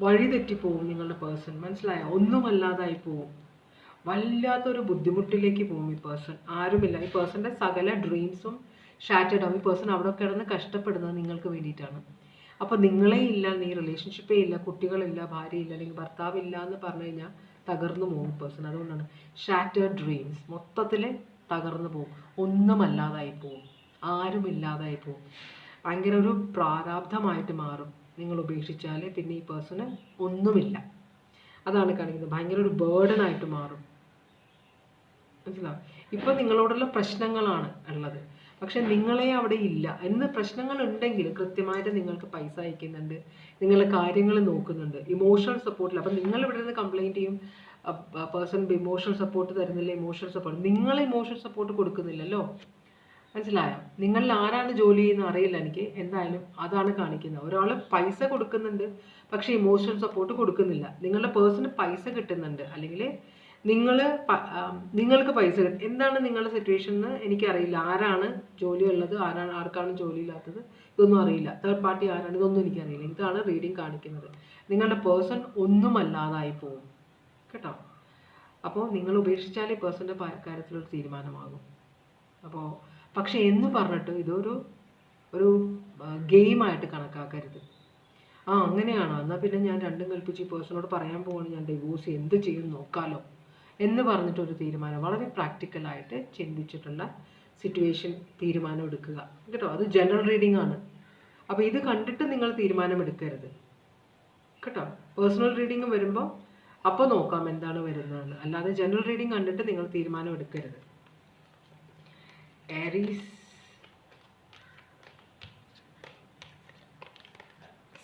വഴി തെറ്റിപ്പോവും നിങ്ങളുടെ പേഴ്സൺ, മനസ്സിലായോ? ഒന്നുമല്ലാതായി പോവും, വല്ലാത്തൊരു ബുദ്ധിമുട്ടിലേക്ക് പോകും ഈ പേഴ്സൺ. ആരുമില്ല, ഈ പേഴ്സൻ്റെ സകല ഡ്രീംസും ഷാറ്റേഡ് ആവും. ഈ പേഴ്സൺ അവിടെ കിടന്ന് കഷ്ടപ്പെടുന്നത് നിങ്ങൾക്ക് വേണ്ടിയിട്ടാണ്. അപ്പോൾ നിങ്ങളെ ഇല്ല, നീ റിലേഷൻഷിപ്പേ ഇല്ല, കുട്ടികളില്ല, ഭാര്യയില്ല, അല്ലെങ്കിൽ ഭർത്താവില്ല എന്ന് പറഞ്ഞു കഴിഞ്ഞാൽ തകർന്നു പോകും പേഴ്സൺ. അതുകൊണ്ടാണ് ഷാറ്റേഡ് ഡ്രീംസ്, മൊത്തത്തിൽ തകർന്നു പോകും, ഒന്നുമല്ലാതായി പോകും, ആരുമില്ലാതായി പോകും. ഭയങ്കര ഒരു പ്രാരാബ്ധമായിട്ട് മാറും. നിങ്ങൾ ഉപേക്ഷിച്ചാൽ പിന്നെ ഈ പേഴ്സണ് ഒന്നുമില്ല, അതാണ് കാണിക്കുന്നത്. ഭയങ്കര ഒരു ബേർഡൻ ആയിട്ട് മാറും, മനസ്സിലാവും? ഇപ്പം നിങ്ങളോടുള്ള പ്രശ്നങ്ങളാണ് ഉള്ളത്, പക്ഷെ നിങ്ങളെ അവിടെ ഇല്ല എന്ന്. പ്രശ്നങ്ങൾ ഉണ്ടെങ്കിൽ കൃത്യമായിട്ട് നിങ്ങൾക്ക് പൈസ അയക്കുന്നുണ്ട്, നിങ്ങളെ കാര്യങ്ങൾ നോക്കുന്നുണ്ട്, ഇമോഷണൽ സപ്പോർട്ടില്ല. അപ്പം നിങ്ങൾ ഇവിടെ നിന്ന് കംപ്ലൈൻറ്റ് ചെയ്യും, പേഴ്സൺ ഇമോഷണൽ സപ്പോർട്ട് തരുന്നില്ല, ഇമോഷണൽ സപ്പോർട്ട്. നിങ്ങൾ ഇമോഷണൽ സപ്പോർട്ട് കൊടുക്കുന്നില്ലല്ലോ, മനസ്സിലായോ? നിങ്ങളിൽ ആരാണ് ജോലി ചെയ്യുന്നത് അറിയില്ല എനിക്ക്, എന്തായാലും അതാണ് കാണിക്കുന്നത്. ഒരാൾ പൈസ കൊടുക്കുന്നുണ്ട് പക്ഷേ ഇമോഷണൽ സപ്പോർട്ട് കൊടുക്കുന്നില്ല. നിങ്ങളുടെ പേഴ്സണ് പൈസ കിട്ടുന്നുണ്ട്, അല്ലെങ്കിൽ നിങ്ങൾക്ക് പൈസ കിട്ടും. എന്താണ് നിങ്ങളുടെ സിറ്റുവേഷൻ എന്ന് എനിക്കറിയില്ല. ആരാണ് ജോലി ഉള്ളത്, ആർക്കാണ് ജോലി ഇല്ലാത്തത്, ഇതൊന്നും അറിയില്ല. തേർഡ് പാർട്ടി ആരാണ്, ഇതൊന്നും എനിക്കറിയില്ല. ഇതാണ് റീഡിങ് കാണിക്കുന്നത്. നിങ്ങളുടെ പേഴ്സൺ ഒന്നുമല്ലാതായി പോകും, കേട്ടോ? അപ്പോൾ നിങ്ങൾ ഉപേക്ഷിച്ചാലേ പേഴ്സൻ്റെ കാര്യത്തിലൊരു തീരുമാനമാകും. അപ്പോൾ പക്ഷെ എന്ന് പറഞ്ഞിട്ട് ഇതൊരു ഗെയിമായിട്ട് കണക്കാക്കരുത്. അങ്ങനെയാണോ, എന്നാൽ പിന്നെ ഞാൻ രണ്ടും കൽപ്പിച്ച് ഈ പേഴ്സണോട് പറയാൻ പോവാണ്, ഞാൻ ഡിവോഴ്സ് എന്ത് ചെയ്യും നോക്കാലോ എന്ന് പറഞ്ഞിട്ടൊരു തീരുമാനം, വളരെ പ്രാക്ടിക്കലായിട്ട് ചിന്തിച്ചിട്ടുള്ള സിറ്റുവേഷൻ തീരുമാനം എടുക്കുക, കേട്ടോ? അത് ജനറൽ റീഡിംഗ് ആണ്. അപ്പോൾ ഇത് കണ്ടിട്ട് നിങ്ങൾ തീരുമാനം എടുക്കരുത്, കേട്ടോ? പേഴ്സണൽ റീഡിംഗ് വരുമ്പോൾ അപ്പോൾ നോക്കാം എന്താണ് വരുന്നതെന്ന്, അല്ലാതെ ജനറൽ റീഡിംഗ് കണ്ടിട്ട് നിങ്ങൾ തീരുമാനം എടുക്കരുത്. Aries,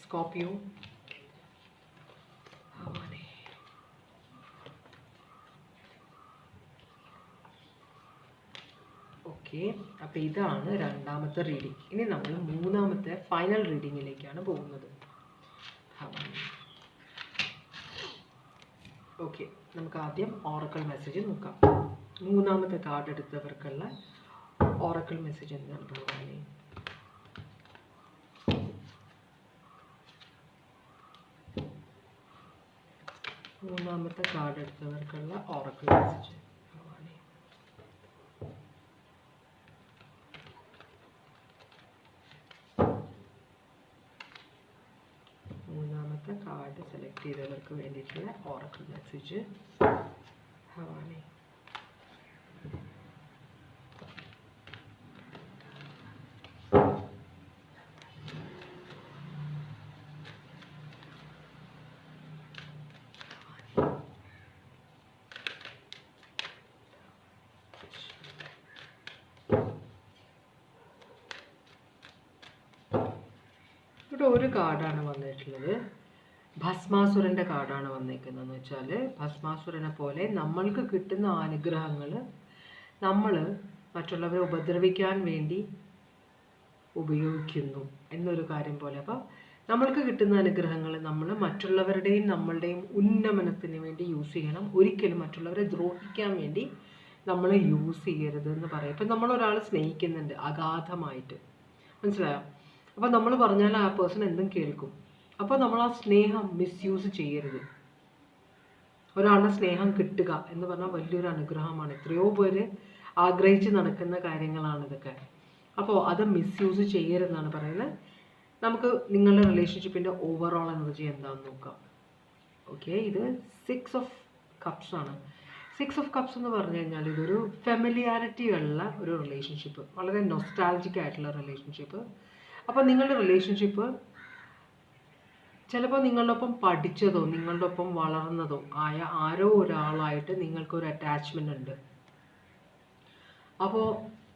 Scorpio, okay. അപ്പോൾ ഇതാണ് രണ്ടാമത്തെ റീഡിംഗ്. ഇനി നമ്മൾ മൂന്നാമത്തെ ഫൈനൽ റീഡിങ്ങിലേക്കാണ് പോകുന്നത്. ഓക്കെ, നമുക്ക് ആദ്യം ഓറക്കിൾ മെസ്സേജ് നോക്കാം. മൂന്നാമത്തെ കാർഡ് എടുത്തവർക്കുള്ള ഓറക്കിൾ മെസ്സേജ് എന്താണ് ഭഗവാനെ? മൂന്നാമത്തെ കാർഡ് എടുത്തവർക്കുള്ള ഓറക്കിൾ മെസ്സേജ് ഭഗവാനെ. മൂന്നാമത്തെ കാർഡ് സെലക്ട് ചെയ്തവർക്ക് വേണ്ടിയിട്ടുള്ള ഓറക്കിൾ മെസ്സേജ് ഭഗവാനെ. ഇവിടെ ഒരു കാർഡാണ് വന്നിട്ടുള്ളത്, ഭസ്മാസുരൻ്റെ കാർഡാണ് വന്നേക്കുന്നതെന്ന് വെച്ചാൽ ഭസ്മാസുരനെ പോലെ നമ്മൾക്ക് കിട്ടുന്ന അനുഗ്രഹങ്ങൾ നമ്മൾ മറ്റുള്ളവരെ ഉപദ്രവിക്കാൻ വേണ്ടി ഉപയോഗിക്കുന്നു എന്നൊരു കാര്യം പോലെ. അപ്പോൾ നമ്മൾക്ക് കിട്ടുന്ന അനുഗ്രഹങ്ങൾ നമ്മൾ മറ്റുള്ളവരുടെയും നമ്മളുടെയും ഉന്നമനത്തിന് വേണ്ടി യൂസ് ചെയ്യണം. ഒരിക്കലും മറ്റുള്ളവരെ ദ്രോഹിക്കാൻ വേണ്ടി നമ്മൾ യൂസ് ചെയ്യരുത് എന്ന് പറയും. ഇപ്പം നമ്മളൊരാൾ സ്നേഹിക്കുന്നുണ്ട് അഗാധമായിട്ട്, മനസ്സിലായോ? അപ്പോൾ നമ്മൾ പറഞ്ഞാൽ ആ പേഴ്സൺ എന്തും കേൾക്കും. അപ്പോൾ നമ്മൾ ആ സ്നേഹം മിസ്യൂസ് ചെയ്യരുത്. ഒരാളുടെ സ്നേഹം കിട്ടുക എന്ന് പറഞ്ഞാൽ വലിയൊരു അനുഗ്രഹമാണ്. എത്രയോ പേര് ആഗ്രഹിച്ച് നടക്കുന്ന കാര്യങ്ങളാണ് ഇതൊക്കെ. അപ്പോൾ അത് മിസ്യൂസ് ചെയ്യരുതെന്നാണ് പറയുന്നത്. നമുക്ക് നിങ്ങളുടെ റിലേഷൻഷിപ്പിൻ്റെ ഓവറോൾ എനർജി എന്താണെന്ന് നോക്കാം. ഓക്കെ, ഇത് 6 ഓഫ് കപ്സ് ആണ്. 6 ഓഫ് കപ്സ് എന്ന് പറഞ്ഞു കഴിഞ്ഞാൽ ഇതൊരു ഫെമിലിയാരിറ്റി ഉള്ള ഒരു റിലേഷൻഷിപ്പ്, വളരെ നൊസ്റ്റാൾജിക് ആയിട്ടുള്ള റിലേഷൻഷിപ്പ്. അപ്പോൾ നിങ്ങളുടെ റിലേഷൻഷിപ്പ് ചിലപ്പോൾ നിങ്ങളുടെ ഒപ്പം പഠിച്ചതോ നിങ്ങളുടെ ഒപ്പം വളർന്നതോ ആയ ആരോ ഒരാളായിട്ട് നിങ്ങൾക്കൊരു അറ്റാച്ച്മെൻ്റ് ഉണ്ട്. അപ്പോൾ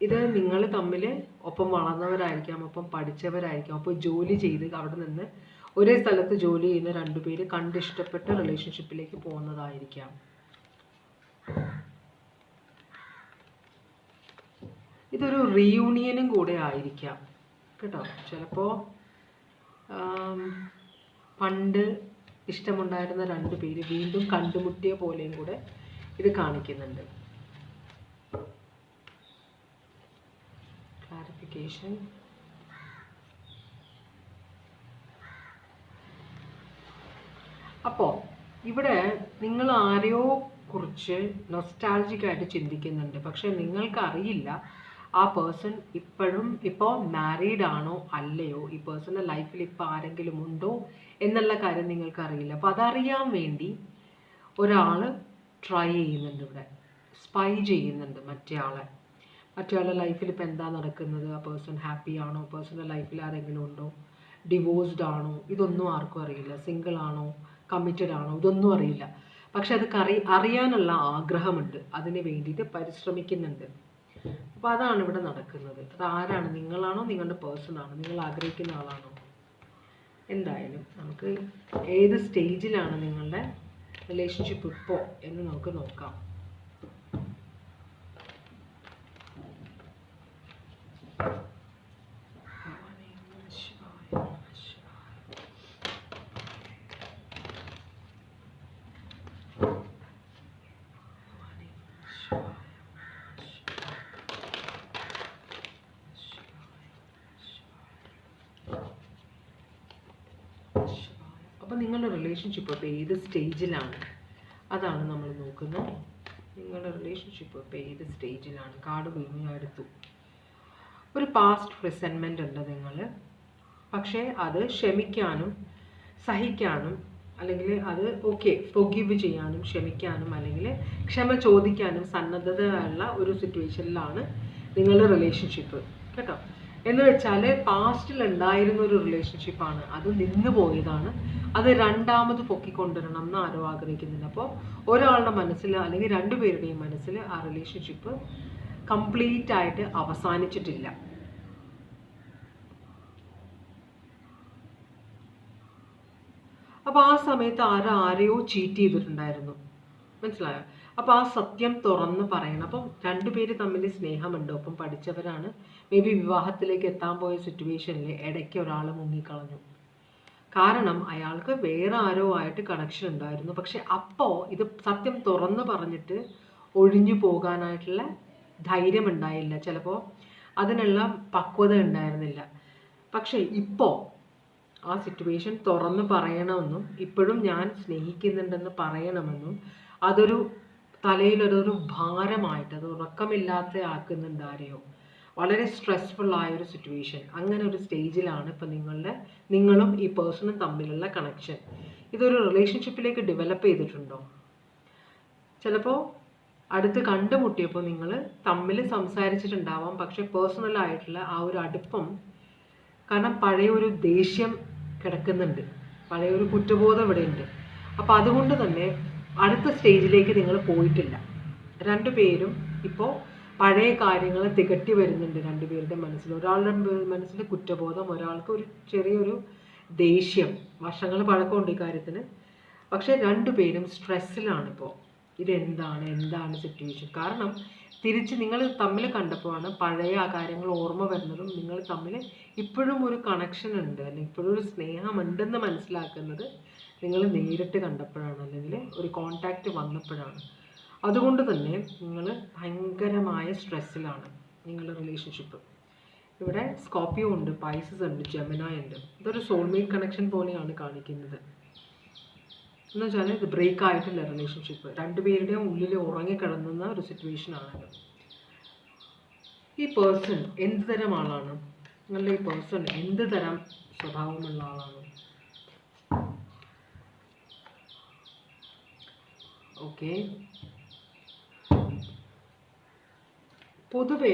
ഇത് നിങ്ങൾ തമ്മിൽ ഒപ്പം വളർന്നവരായിരിക്കാം, ഒപ്പം പഠിച്ചവരായിരിക്കാം, അപ്പോൾ ജോലി ചെയ്ത് അവിടെ നിന്ന് ഒരേ സ്ഥലത്ത് ജോലി ചെയ്യുന്ന രണ്ടുപേര് കണ്ടിഷ്ടപ്പെട്ട റിലേഷൻഷിപ്പിലേക്ക് പോകുന്നതായിരിക്കാം. ഇതൊരു റീയൂണിയനും കൂടെ ആയിരിക്കാം കേട്ടോ. ചിലപ്പോൾ പണ്ട് ഇഷ്ടമുണ്ടായിരുന്ന രണ്ട് പേര് വീണ്ടും കണ്ടുമുട്ടിയ പോലെയും കൂടെ ഇത് കാണിക്കുന്നുണ്ട്. ക്ലാരിഫിക്കേഷൻ. അപ്പോൾ ഇവിടെ നിങ്ങൾ ആരെയോ കുറിച്ച് നൊസ്റ്റാൾജിക് ആയിട്ട് ചിന്തിക്കുന്നുണ്ട്. പക്ഷെ നിങ്ങൾക്ക് അറിയില്ല ആ പേഴ്സൺ ഇപ്പോൾ മാരീഡ് ആണോ അല്ലയോ, ഈ പേഴ്സൻ്റെ ലൈഫിൽ ഇപ്പോൾ ആരെങ്കിലും ഉണ്ടോ എന്നുള്ള കാര്യം നിങ്ങൾക്ക് അറിയില്ല. അപ്പോൾ അതറിയാൻ വേണ്ടി ഒരാൾ ട്രൈ ചെയ്യുന്നുണ്ട്, ഇവിടെ സ്പൈ ചെയ്യുന്നുണ്ട് മറ്റേ ആളുടെ ലൈഫിൽ ഇപ്പോൾ എന്താ നടക്കുന്നത്, ആ പേഴ്സൺ ഹാപ്പി ആണോ, പേഴ്സൻ്റെ ലൈഫിൽ ആരെങ്കിലും ഉണ്ടോ, ഡിവോഴ്സ്ഡ് ആണോ, ഇതൊന്നും ആർക്കും അറിയില്ല. സിംഗിൾ ആണോ, കമ്മിറ്റഡ് ആണോ, ഇതൊന്നും അറിയില്ല. പക്ഷെ അത് അറിയാനുള്ള ആഗ്രഹമുണ്ട്, അതിന് വേണ്ടിയിട്ട് പരിശ്രമിക്കുന്നുണ്ട്. അപ്പോൾ അതാണ് ഇവിടെ നടക്കുന്നത്. അത് ആരാണ്? നിങ്ങളാണോ, നിങ്ങളുടെ പേഴ്സണാണോ, നിങ്ങൾ ആഗ്രഹിക്കുന്ന ആളാണോ? എന്തായാലും നമുക്ക് ഏത് സ്റ്റേജിലാണ് നിങ്ങളുടെ റിലേഷൻഷിപ്പ് ഇപ്പോൾ എന്ന് നമുക്ക് നോക്കാം. അപ്പോൾ നിങ്ങളുടെ റിലേഷൻഷിപ്പ് ഇപ്പോൾ ഏത് സ്റ്റേജിലാണ്, അതാണ് നമ്മൾ നോക്കുന്നത്. നിങ്ങളുടെ റിലേഷൻഷിപ്പ് ഇപ്പോൾ ഏത് സ്റ്റേജിലാണ്? കാർഡ് വീണ്ടും എടുത്തു. ഒരു പാസ്റ്റ് റിസെൻമെൻ്റ് ഉണ്ട് നിങ്ങൾ, പക്ഷേ അത് ക്ഷമിക്കാനും സഹിക്കാനും അല്ലെങ്കിൽ അത് ഫൊർഗീവ് ചെയ്യാനും ക്ഷമിക്കാനും അല്ലെങ്കിൽ ക്ഷമ ചോദിക്കാനും സന്നദ്ധതയുള്ള ഒരു സിറ്റുവേഷനിലാണ് നിങ്ങളുടെ റിലേഷൻഷിപ്പ് കേട്ടോ. എന്ന് വെച്ചാൽ പാസ്റ്റിൽ ഉണ്ടായിരുന്ന ഒരു റിലേഷൻഷിപ്പാണ്, അത് നിന്ന് പോയതാണ്. അത് രണ്ടാമത് പൊക്കിക്കൊണ്ടുവരണം എന്ന് ആരോ ആഗ്രഹിക്കുന്നില്ല. അപ്പോൾ ഒരാളുടെ മനസ്സിൽ അല്ലെങ്കിൽ രണ്ടുപേരുടെയും മനസ്സിൽ ആ റിലേഷൻഷിപ്പ് കംപ്ലീറ്റ് ആയിട്ട് അവസാനിച്ചിട്ടില്ല. അപ്പോൾ ആ സമയത്ത് ആരെയോ ചീറ്റ് ചെയ്തിട്ടുണ്ടായിരുന്നു, മനസ്സിലായോ? അപ്പോൾ ആ സത്യം തുറന്ന് പറയണം. അപ്പം രണ്ടുപേര് തമ്മിൽ സ്നേഹമുണ്ട്, ഒപ്പം പഠിച്ചവരാണ്. മേ ബി വിവാഹത്തിലേക്ക് എത്താൻ പോയ സിറ്റുവേഷനിൽ ഇടയ്ക്ക് ഒരാൾ മുങ്ങിക്കളഞ്ഞു. കാരണം അയാൾക്ക് വേറെ ആരോ ആയിട്ട് കണക്ഷൻ ഉണ്ടായിരുന്നു. പക്ഷെ അപ്പോൾ ഇത് സത്യം തുറന്ന് പറഞ്ഞിട്ട് ഒഴിഞ്ഞു പോകാനായിട്ടുള്ള ധൈര്യം ഉണ്ടായില്ല, ചിലപ്പോൾ അതിനുള്ള പക്വത ഉണ്ടായിരുന്നില്ല. പക്ഷെ ഇപ്പോൾ ആ സിറ്റുവേഷൻ തുറന്ന് പറയണമെന്നും ഇപ്പോഴും ഞാൻ സ്നേഹിക്കുന്നുണ്ടെന്ന് പറയണമെന്നും അതൊരു തലയിലൊരു ഭാരമായിട്ട് അത് ഉറക്കമില്ലാത്ത ആക്കുന്നുണ്ട് ആരെയോ. വളരെ സ്ട്രെസ്ഫുൾ ആയൊരു സിറ്റുവേഷൻ, അങ്ങനെ ഒരു സ്റ്റേജിലാണ് ഇപ്പം നിങ്ങളും ഈ പേഴ്സണും തമ്മിലുള്ള കണക്ഷൻ. ഇതൊരു റിലേഷൻഷിപ്പിലേക്ക് ഡെവലപ്പ് ചെയ്തിട്ടുണ്ടോ? ചിലപ്പോൾ അടുത്ത് കണ്ടുമുട്ടിയപ്പോൾ നിങ്ങൾ തമ്മിൽ സംസാരിച്ചിട്ടുണ്ടാവാം, പക്ഷെ പേഴ്സണലായിട്ടുള്ള ആ ഒരു അടുപ്പം, കാരണം പഴയ ഒരു ദേഷ്യം കിടക്കുന്നുണ്ട്, പഴയ ഒരു കുറ്റബോധം ഇവിടെ ഉണ്ട്. അപ്പോൾ അതുകൊണ്ട് തന്നെ അടുത്ത സ്റ്റേജിലേക്ക് നിങ്ങൾ പോയിട്ടില്ല. രണ്ടുപേരും ഇപ്പോൾ പഴയ കാര്യങ്ങൾ തികട്ടി വരുന്നുണ്ട് രണ്ടുപേരുടെ മനസ്സിൽ. ഒരാളുടെ മനസ്സിൽ കുറ്റബോധം, ഒരാൾക്ക് ഒരു ചെറിയൊരു ദേഷ്യം. വർഷങ്ങൾ പഴക്കമുണ്ട് ഈ കാര്യത്തിന്. പക്ഷേ രണ്ടുപേരും സ്ട്രെസ്സിലാണിപ്പോൾ. എന്താണ് സിറ്റുവേഷൻ? കാരണം തിരിച്ച് നിങ്ങൾ തമ്മിൽ കണ്ടപ്പോഴാണ് പഴയ ആ കാര്യങ്ങൾ ഓർമ്മ വരുന്നതും നിങ്ങൾ തമ്മിൽ ഇപ്പോഴും ഒരു കണക്ഷൻ ഉണ്ട്, അല്ലെങ്കിൽ ഇപ്പോഴും ഒരു സ്നേഹമുണ്ടെന്ന് മനസ്സിലാക്കുന്നത് നിങ്ങൾ നേരിട്ട് കണ്ടപ്പോഴാണ്, അല്ലെങ്കിൽ ഒരു കോണ്ടാക്റ്റ് വന്നപ്പോഴാണ്. അതുകൊണ്ട് തന്നെ നിങ്ങൾ ഭയങ്കരമായ സ്ട്രെസ്സിലാണ് നിങ്ങളുടെ റിലേഷൻഷിപ്പ്. ഇവിടെ സ്കോർപ്പിയോ ഉണ്ട്, പൈസസ് ഉണ്ട്, ജെമിനായി ഉണ്ട്. ഇതൊരു സോൾമേറ്റ് കണക്ഷൻ പോലെയാണ് കാണിക്കുന്നത്. എന്ന് വെച്ചാൽ ഇത് ബ്രേക്ക് ആയിട്ടില്ല റിലേഷൻഷിപ്പ്. രണ്ടുപേരുടെയും ഉള്ളിൽ ഉറങ്ങിക്കിടന്നുന്ന ഒരു സിറ്റുവേഷനാണത്. ഈ പേഴ്സൺ എന്ത് തരം ആളാണ്? നിങ്ങളുടെ ഈ പേഴ്സൺ എന്ത് തരം സ്വഭാവമുള്ള ആളാണ്? ഓക്കെ, പൊതുവെ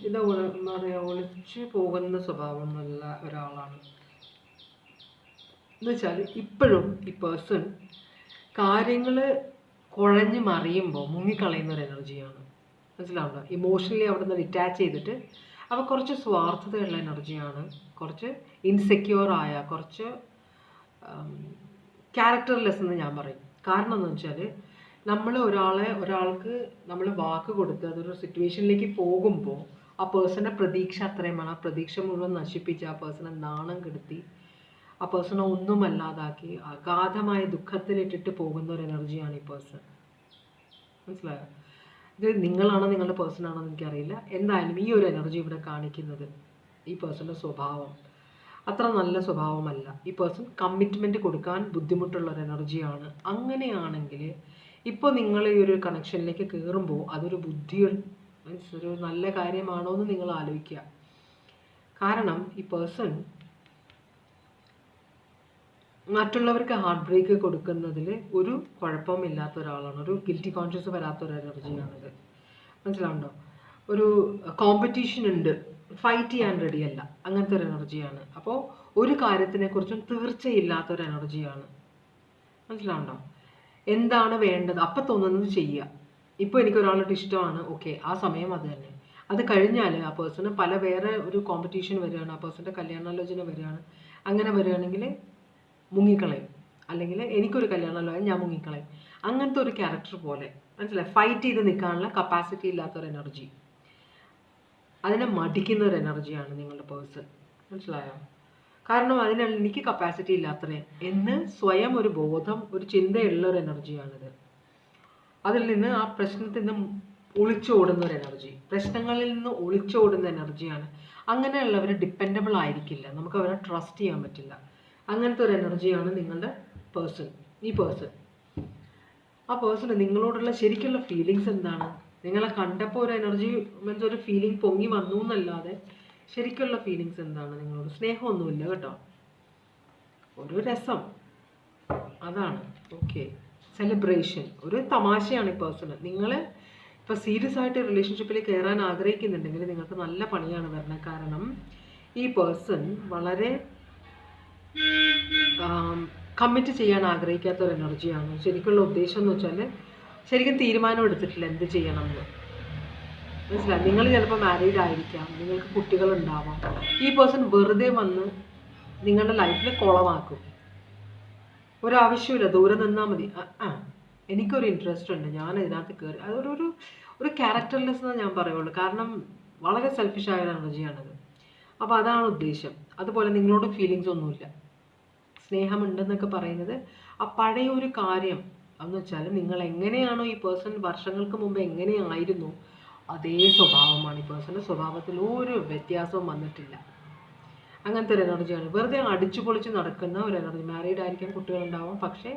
എന്താ പറയുക, ഒളിച്ചു പോകുന്ന സ്വഭാവമുള്ള ഒരാളാണ്. എന്ന് വെച്ചാൽ ഇപ്പോഴും ഈ പേഴ്സൺ കാര്യങ്ങൾ കുഴഞ്ഞു മറിയുമ്പോൾ മുങ്ങിക്കളയുന്ന ഒരു എനർജിയാണ്. മനസ്സിലാവുക? ഇമോഷണലി അവിടെ നിന്ന് ഡിറ്റാച്ച് ചെയ്തിട്ട് അവ കുറച്ച് സ്വാർത്ഥതയുള്ള എനർജിയാണ്, കുറച്ച് ഇൻസെക്യൂറായ, കുറച്ച് ക്യാരക്ടർലെസ് എന്ന് ഞാൻ പറയും. കാരണം എന്ന് വെച്ചാൽ നമ്മൾ ഒരാൾക്ക് നമ്മൾ വാക്ക് കൊടുത്ത് അതൊരു സിറ്റുവേഷനിലേക്ക് പോകുമ്പോൾ ആ പേഴ്സൻ്റെ പ്രതീക്ഷ അത്രയുമാണ്. ആ പ്രതീക്ഷ മുഴുവൻ നശിപ്പിച്ച് ആ പേഴ്സണെ നാണം കെടുത്തി ആ പേഴ്സണെ ഒന്നുമല്ലാതാക്കി അഗാധമായ ദുഃഖത്തിലിട്ടിട്ട് പോകുന്ന ഒരു എനർജിയാണ് ഈ പേഴ്സൺ. മനസ്സിലായോ? ഇത് നിങ്ങളാണോ നിങ്ങളുടെ പേഴ്സൺ ആണോ എന്ന് എനിക്കറിയില്ല. എന്തായാലും ഈ ഒരു എനർജി ഇവിടെ കാണിക്കുന്നത് ഈ പേഴ്സൻ്റെ സ്വഭാവം അത്ര നല്ല സ്വഭാവമല്ല. ഈ പേഴ്സൺ കമ്മിറ്റ്മെൻറ്റ് കൊടുക്കാൻ ബുദ്ധിമുട്ടുള്ള ഒരു എനർജിയാണ്. അങ്ങനെയാണെങ്കിൽ ഇപ്പോൾ നിങ്ങൾ ഈ ഒരു കണക്ഷനിലേക്ക് കയറുമ്പോൾ അതൊരു മീൻസ് ഒരു നല്ല കാര്യമാണോ എന്ന് നിങ്ങൾ ആലോചിക്കുക. കാരണം ഈ പേഴ്സൺ മറ്റുള്ളവർക്ക് ഹാർട്ട് ബ്രേക്ക് കൊടുക്കുന്നതിൽ ഒരു കുഴപ്പമില്ലാത്ത ഒരാളാണ്. ഒരു ഗിൽറ്റി കോൺഷ്യസ് വരാത്ത ഒരു എനർജിയാണിത്. മനസ്സിലാവുണ്ടോ? ഒരു കോമ്പറ്റീഷൻ ഉണ്ട്, ഫൈറ്റ് ചെയ്യാൻ റെഡിയല്ല, അങ്ങനത്തെ ഒരു എനർജിയാണ്. അപ്പോൾ ഒരു കാര്യത്തിനെക്കുറിച്ചും തീർച്ചയില്ലാത്തൊരു എനർജിയാണ്. മനസ്സിലാവുണ്ടോ? എന്താണ് വേണ്ടത് അപ്പം തോന്നുന്നത് ചെയ്യുക. ഇപ്പോൾ എനിക്കൊരാളോട് ഇഷ്ടമാണ്, ഓക്കെ, ആ സമയം അത് തന്നെ. അത് കഴിഞ്ഞാൽ ആ പേഴ്സണ് വേറെ ഒരു കോമ്പറ്റീഷൻ വരികയാണ്, ആ പേഴ്സൻ്റെ കല്യാണാലോചന വരികയാണ്. അങ്ങനെ വരികയാണെങ്കിൽ മുങ്ങിക്കളയും, അല്ലെങ്കിൽ എനിക്കൊരു കല്യാണാലോചന ഞാൻ മുങ്ങിക്കളയും. അങ്ങനത്തെ ഒരു ക്യാരക്ടർ പോലെ. മനസ്സിലായി? ഫൈറ്റ് ചെയ്ത് നിൽക്കാനുള്ള കപ്പാസിറ്റി ഇല്ലാത്തൊരു എനർജി, അതിനെ മടിക്കുന്ന ഒരു എനർജിയാണ് നിങ്ങളുടെ പേഴ്സൺ. മനസ്സിലായോ? കാരണം എനിക്ക് കപ്പാസിറ്റി ഇല്ലാത്തത് എന്ന് സ്വയം ഒരു ബോധം, ഒരു ചിന്തയുള്ള ഒരു എനർജിയാണിത്. അതിൽ നിന്ന് ആ പ്രശ്നത്തിൽ നിന്ന് ഒളിച്ചോടുന്ന ഒരു എനർജി, പ്രശ്നങ്ങളിൽ നിന്ന് ഒളിച്ചോടുന്ന എനർജിയാണ്. അങ്ങനെയുള്ളവർ ഡിപ്പെൻഡബിൾ ആയിരിക്കില്ല, നമുക്ക് അവരെ ട്രസ്റ്റ് ചെയ്യാൻ പറ്റില്ല. അങ്ങനത്തെ ഒരു എനർജിയാണ് നിങ്ങളുടെ പേഴ്സൺ. ഈ പേഴ്സൺ, ആ പേഴ്സണ് നിങ്ങളോടുള്ള ശരിക്കുള്ള ഫീലിങ്സ് എന്താണ്? നിങ്ങളെ കണ്ടപ്പോൾ ഒരു എനർജി മീൻസ് ഒരു ഫീലിംഗ് പൊങ്ങി വന്നു എന്നല്ലാതെ ശരിക്കുള്ള ഫീലിങ്സ് എന്താണ് നിങ്ങളോട്? സ്നേഹമൊന്നുമില്ല കേട്ടോ, ഒരു രസം, അതാണ്. ഓക്കെ, സെലിബ്രേഷൻ, ഒരു തമാശയാണ് ഈ പേഴ്സണ്. നിങ്ങൾ ഇപ്പോൾ സീരിയസ് ആയിട്ട് റിലേഷൻഷിപ്പിൽ കയറാൻ ആഗ്രഹിക്കുന്നുണ്ടെങ്കിൽ നിങ്ങൾക്ക് നല്ല പണിയാണ് വരുന്നത്. കാരണം ഈ പേഴ്സൺ വളരെ കമ്മിറ്റ് ചെയ്യാൻ ആഗ്രഹിക്കാത്ത ഒരു എനർജിയാണ്. ശരിക്കുള്ള ഉദ്ദേശം എന്ന് വെച്ചാൽ ശരിക്കും തീരുമാനം എടുത്തിട്ടില്ല എന്ത് ചെയ്യണമെന്ന്. മനസ്സിലായി? നിങ്ങൾ ചിലപ്പോൾ മാരീഡ് ആയിരിക്കാം, നിങ്ങൾക്ക് കുട്ടികളുണ്ടാവാം. ഈ പേഴ്സൺ വെറുതെ വന്ന് നിങ്ങളുടെ ലൈഫിൽ കുളമാക്കും. ഒരാവശ്യമില്ല, ദൂരെ നിന്നാൽ മതി. എനിക്കൊരു ഇൻട്രസ്റ്റ് ഉണ്ട്, ഞാൻ ഇതിനകത്ത് കയറി. ഒരു ക്യാരക്ടർലെസ് എന്ന് ഞാൻ പറയുള്ളൂ. കാരണം വളരെ സെൽഫിഷ് ആയ എനർജിയാണത്. അപ്പോൾ അതാണ് ഉദ്ദേശം. അതുപോലെ നിങ്ങളോട് ഫീലിങ്സ് ഒന്നുമില്ല. സ്നേഹമുണ്ടെന്നൊക്കെ പറയുന്നത് ആ പഴയ ഒരു കാര്യം എന്ന് വെച്ചാൽ നിങ്ങൾ എങ്ങനെയാണോ ഈ പേഴ്സൺ വർഷങ്ങൾക്ക് മുമ്പ് എങ്ങനെയായിരുന്നു അതേ സ്വഭാവമാണ്. ഈ പേഴ്സൻ്റെ സ്വഭാവത്തിൽ ഒരു വ്യത്യാസവും വന്നിട്ടില്ല. അങ്ങനത്തെ ഒരു എനർജിയാണ്. വെറുതെ അടിച്ചു പൊളിച്ച് നടക്കുന്ന ഒരു എനർജി. മാരീഡ് ആയിരിക്കാൻ കുട്ടികളുണ്ടാവാം, പക്ഷേ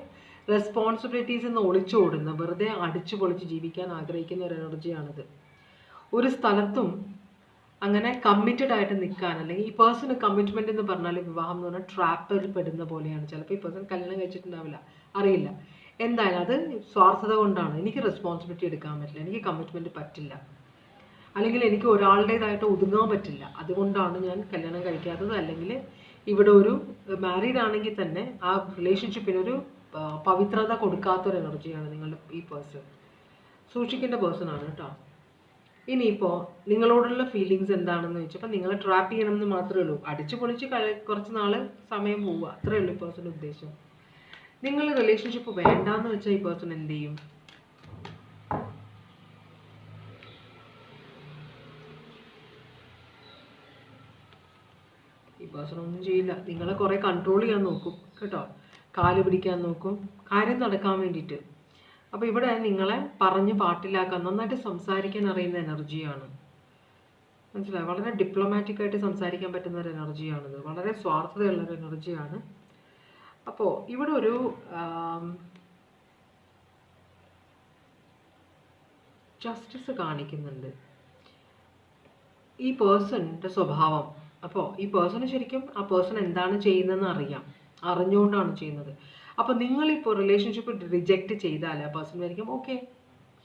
റെസ്പോൺസിബിലിറ്റീസ് നിന്ന് ഒളിച്ചോടുന്ന, വെറുതെ അടിച്ചു പൊളിച്ച് ജീവിക്കാൻ ആഗ്രഹിക്കുന്ന ഒരു എനർജിയാണിത്. ഒരു സ്ഥലത്തും അങ്ങനെ കമ്മിറ്റഡ് ആയിട്ട് നിൽക്കാൻ, അല്ലെങ്കിൽ ഈ പേഴ്സണ് കമ്മിറ്റ്മെന്റ് എന്ന് പറഞ്ഞാൽ വിവാഹം എന്ന് പറഞ്ഞാൽ ട്രാപ്പിൽ പെടുന്ന പോലെയാണ്. ചിലപ്പോൾ ഈ പേഴ്സൺ കല്യാണം കഴിച്ചിട്ടുണ്ടാവില്ല, അറിയില്ല. എന്തായാലും അത് സ്വാർത്ഥത കൊണ്ടാണ്. എനിക്ക് റെസ്പോൺസിബിലിറ്റി എടുക്കാൻ പറ്റില്ല, എനിക്ക് കമ്മിറ്റ്മെന്റ് പറ്റില്ല, അല്ലെങ്കിൽ എനിക്ക് ഒരാളുടേതായിട്ട് ഒതുങ്ങാൻ പറ്റില്ല, അതുകൊണ്ടാണ് ഞാൻ കല്യാണം കഴിക്കാത്തത്. അല്ലെങ്കിൽ ഇവിടെ ഒരു മാരീഡ് ആണെങ്കിൽ തന്നെ ആ റിലേഷൻഷിപ്പിനൊരു പവിത്രത കൊടുക്കാത്തൊരു എനർജിയാണ് നിങ്ങളുടെ ഈ പേഴ്സൺ. സൂക്ഷിക്കേണ്ട പേഴ്സൺ ആണ് കേട്ടോ. ഇനിയിപ്പോൾ നിങ്ങളോടുള്ള ഫീലിങ്സ് എന്താണെന്ന് വെച്ചപ്പോൾ നിങ്ങളെ ട്രാപ്പ് ചെയ്യണമെന്ന് മാത്രമേ ഉള്ളൂ. അടിച്ചു പൊളിച്ച് കുറച്ച് നാൾ സമയം പോവുക, അത്രയേ ഉള്ളൂ ഈ പേഴ്സൻ്റെ ഉദ്ദേശം. നിങ്ങൾ റിലേഷൻഷിപ്പ് വേണ്ടാന്ന് വെച്ചാൽ ഈ പേഴ്സൺ എന്ത് ചെയ്യും? ഈ പേഴ്സൺ ഒന്നും ചെയ്യില്ല. നിങ്ങളെ കുറേ കൺട്രോൾ ചെയ്യാൻ നോക്കും കേട്ടോ, കാല് പിടിക്കാൻ നോക്കും, കാര്യം നടക്കാൻ വേണ്ടിയിട്ട്. അപ്പോൾ ഇവിടെ നിങ്ങളെ പറഞ്ഞ് പാട്ടിലാക്കാൻ, നന്നായിട്ട് സംസാരിക്കാൻ അറിയുന്ന എനർജിയാണ്. മനസ്സിലായി? വളരെ ഡിപ്ലോമാറ്റിക് ആയിട്ട് സംസാരിക്കാൻ പറ്റുന്ന ഒരു എനർജിയാണിത്. വളരെ സ്വാർത്ഥതയുള്ളൊരു എനർജിയാണ്. അപ്പോൾ ഇവിടെ ഒരു ജസ്റ്റിസ് കാണിക്കുന്നുണ്ട് ഈ പേഴ്സണിൻ്റെ സ്വഭാവം. അപ്പോൾ ഈ പേഴ്സണ് ശരിക്കും ആ പേഴ്സൺ എന്താണ് ചെയ്യുന്നതെന്ന് അറിയാം, അറിഞ്ഞുകൊണ്ടാണ് ചെയ്യുന്നത്. അപ്പോൾ നിങ്ങളിപ്പോൾ റിലേഷൻഷിപ്പ് റിജക്റ്റ് ചെയ്താൽ ആ പേഴ്സൺ വിചാരിക്കും ഓക്കെ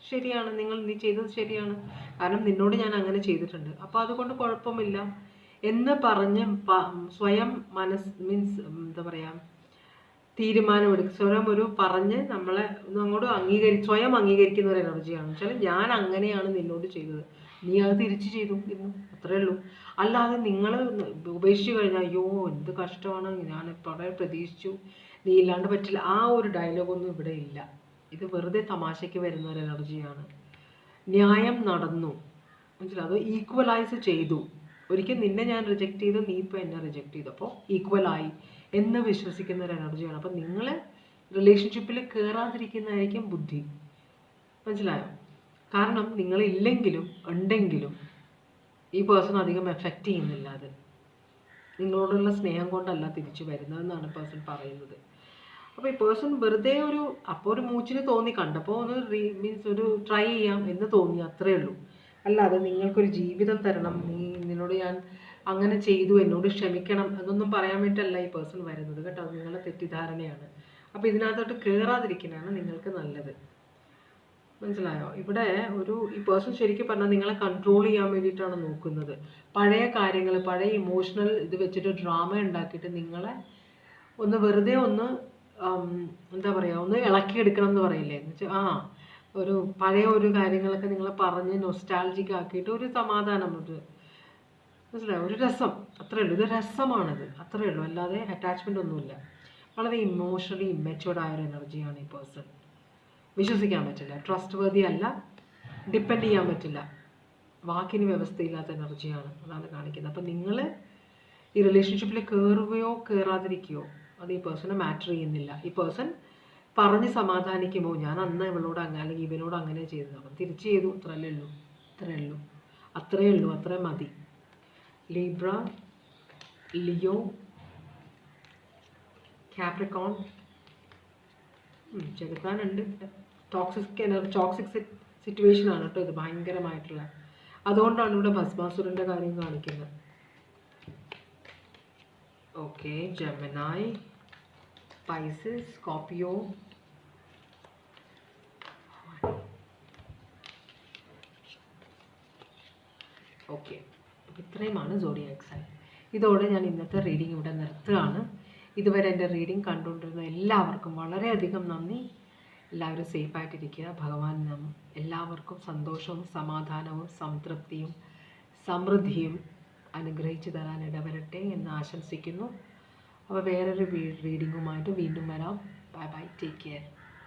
ശരിയാണ്, നീ ചെയ്തത് ശരിയാണ്, കാരണം നിന്നോട് ഞാൻ അങ്ങനെ ചെയ്തിട്ടുണ്ട്, അപ്പോൾ അതുകൊണ്ട് കുഴപ്പമില്ല എന്ന് പറഞ്ഞ് സ്വയം മീൻസ് എന്താ പറയുക, തീരുമാനമെടുക്കും. സ്വയം ഒരു പറഞ്ഞ് നമ്മളെ അങ്ങോട്ട് സ്വയം അംഗീകരിക്കുന്ന ഒരു എനർജിയാണ്. വെച്ചാൽ ഞാൻ അങ്ങനെയാണ് നിന്നോട് ചെയ്തത്, നീ അത് തിരിച്ചു ചെയ്തു ഇന്നു, അത്രേ ഉള്ളൂ. അല്ലാതെ നിങ്ങൾ ഉപേക്ഷിച്ച് കഴിഞ്ഞാൽ അയ്യോ എന്ത് കഷ്ടമാണ്, ഞാൻ വളരെ പ്രതീക്ഷിച്ചു, നീ ഇല്ലാണ്ട് പറ്റില്ല, ആ ഒരു ഡയലോഗൊന്നും ഇവിടെ ഇല്ല. ഇത് വെറുതെ തമാശയ്ക്ക് വരുന്ന ഒരു എനർജിയാണ്. ന്യായം നടന്നു, മനസ്സിലായി? അത് ഈക്വലൈസ് ചെയ്തു. ഒരിക്കൽ നിന്നെ ഞാൻ റിജക്റ്റ് ചെയ്തു, നീ ഇപ്പോൾ എന്നെ റിജക്റ്റ് ചെയ്തു, അപ്പോൾ ഈക്വലായി എന്ന് വിശ്വസിക്കുന്ന ഒരു എനർജിയാണ്. അപ്പം നിങ്ങൾ റിലേഷൻഷിപ്പിൽ കയറാതിരിക്കുന്നതായിരിക്കും ബുദ്ധി. മനസ്സിലായോ? കാരണം നിങ്ങളില്ലെങ്കിലും ഉണ്ടെങ്കിലും ഈ പേഴ്സൺ അധികം എഫക്റ്റ് ചെയ്യുന്നില്ല. അത് നിങ്ങളോടുള്ള സ്നേഹം കൊണ്ടല്ല തിരിച്ചു വരുന്നതെന്നാണ് പേഴ്സൺ പറയുന്നത്. അപ്പോൾ ഈ പേഴ്സൺ വെറുതെ അപ്പോൾ ഒരു മൂച്ചിന് തോന്നി, കണ്ടപ്പോൾ ഒന്ന് മീൻസ് ഒരു ട്രൈ ചെയ്യാം എന്ന് തോന്നി, അത്രേ ഉള്ളൂ. അല്ലാതെ നിങ്ങൾക്കൊരു ജീവിതം തരണം, നിന്നോട് ഞാൻ അങ്ങനെ ചെയ്തു, എന്നോട് ക്ഷമിക്കണം എന്നൊന്നും പറയാൻ വേണ്ടിയിട്ടല്ല ഈ പേഴ്സൺ വരുന്നത് കേട്ടോ. അത് നിങ്ങളുടെ തെറ്റിദ്ധാരണയാണ്. അപ്പോൾ ഇതിനകത്തോട്ട് കയറാതിരിക്കുന്നതാണ് നിങ്ങൾക്ക് നല്ലത്. മനസ്സിലായോ? ഇവിടെ ഈ പേഴ്സൺ ശരിക്കും പറഞ്ഞാൽ നിങ്ങളെ കൺട്രോൾ ചെയ്യാൻ വേണ്ടിയിട്ടാണ് നോക്കുന്നത്. പഴയ കാര്യങ്ങൾ, പഴയ ഇമോഷണൽ ഇത് വെച്ചിട്ട് ഡ്രാമ ഉണ്ടാക്കിയിട്ട് നിങ്ങളെ വെറുതെ എന്താ പറയുക, ഇളക്കിയെടുക്കണം എന്ന് പറയില്ലേ, എന്ന് വെച്ചാൽ ഒരു പഴയ ഒരു കാര്യങ്ങളൊക്കെ നിങ്ങളെ പറഞ്ഞ് നൊസ്റ്റാൾജിക് ആക്കിയിട്ട് ഒരു സമാധാനം, മനസ്സിലായോ, ഒരു രസം, അത്രേ ഉള്ളൂ. ഇത് രസമാണിത്, അത്രേ ഉള്ളൂ. അല്ലാതെ അറ്റാച്ച്മെൻ്റ് ഒന്നുമില്ല. വളരെ ഇമോഷണലി ഇമ്മച്ചുവേർഡ് ആയ ഒരു എനർജിയാണ് ഈ പേഴ്സൺ. വിശ്വസിക്കാൻ പറ്റില്ല, ട്രസ്റ്റ് വർതി അല്ല, ഡിപ്പെൻഡ് ചെയ്യാൻ പറ്റില്ല, വാക്കിന് വ്യവസ്ഥയില്ലാത്ത എനർജിയാണ്. അതാണ് കാണിക്കുന്നത്. അപ്പം നിങ്ങൾ ഈ റിലേഷൻഷിപ്പിൽ കയറുകയോ കയറാതിരിക്കുകയോ അത് ഈ പേഴ്സണെ മാറ്റർ ചെയ്യുന്നില്ല. ഈ പേഴ്സൺ പറഞ്ഞ് സമാധാനിക്കുമോ, ഞാൻ അന്ന് ഇവളോട് അല്ലെങ്കിൽ ഇവനോട് അങ്ങനെ ചെയ്തത്, അപ്പം തിരിച്ചു ചെയ്തു, അത്രയല്ലേ ഉള്ളൂ, അത്രയേ ഉള്ളൂ, അത്രേ മതി. ലീബ്ര, ലിയോ, കാപ്രിക്കോൺ ചെറുക്കാനുണ്ട്. ടോക്സിക് സിറ്റുവേഷൻ ആണ് കേട്ടോ ഇത്, ഭയങ്കരമായിട്ടുള്ള. അതുകൊണ്ടാണ് ഇവിടെ ഭസ്മാസുരൻ്റെ കാര്യം കാണിക്കുന്നത്. Okay, Gemini, Pisces, Scorpio, okay. ഇത്രയുമാണ് സോഡിയാക് സൈൻ. ഇതോടെ ഞാൻ ഇന്നത്തെ റീഡിംഗ് ഇവിടെ നിർത്തുകയാണ്. ഇതുവരെ എൻ്റെ റീഡിംഗ് കണ്ടുകൊണ്ടിരുന്ന എല്ലാവർക്കും വളരെയധികം നന്ദി. എല്ലാവരും സേഫായിട്ടിരിക്കുക. ഭഗവാൻ എല്ലാവർക്കും സന്തോഷവും സമാധാനവും സംതൃപ്തിയും സമൃദ്ധിയും അനുഗ്രഹിച്ചു തരാൻ ഇടവരട്ടെ എന്ന് ആശംസിക്കുന്നു. അപ്പോൾ വേറൊരു റീഡിങ്ങുമായിട്ട് വീണ്ടും വരാം. Bye bye, take care.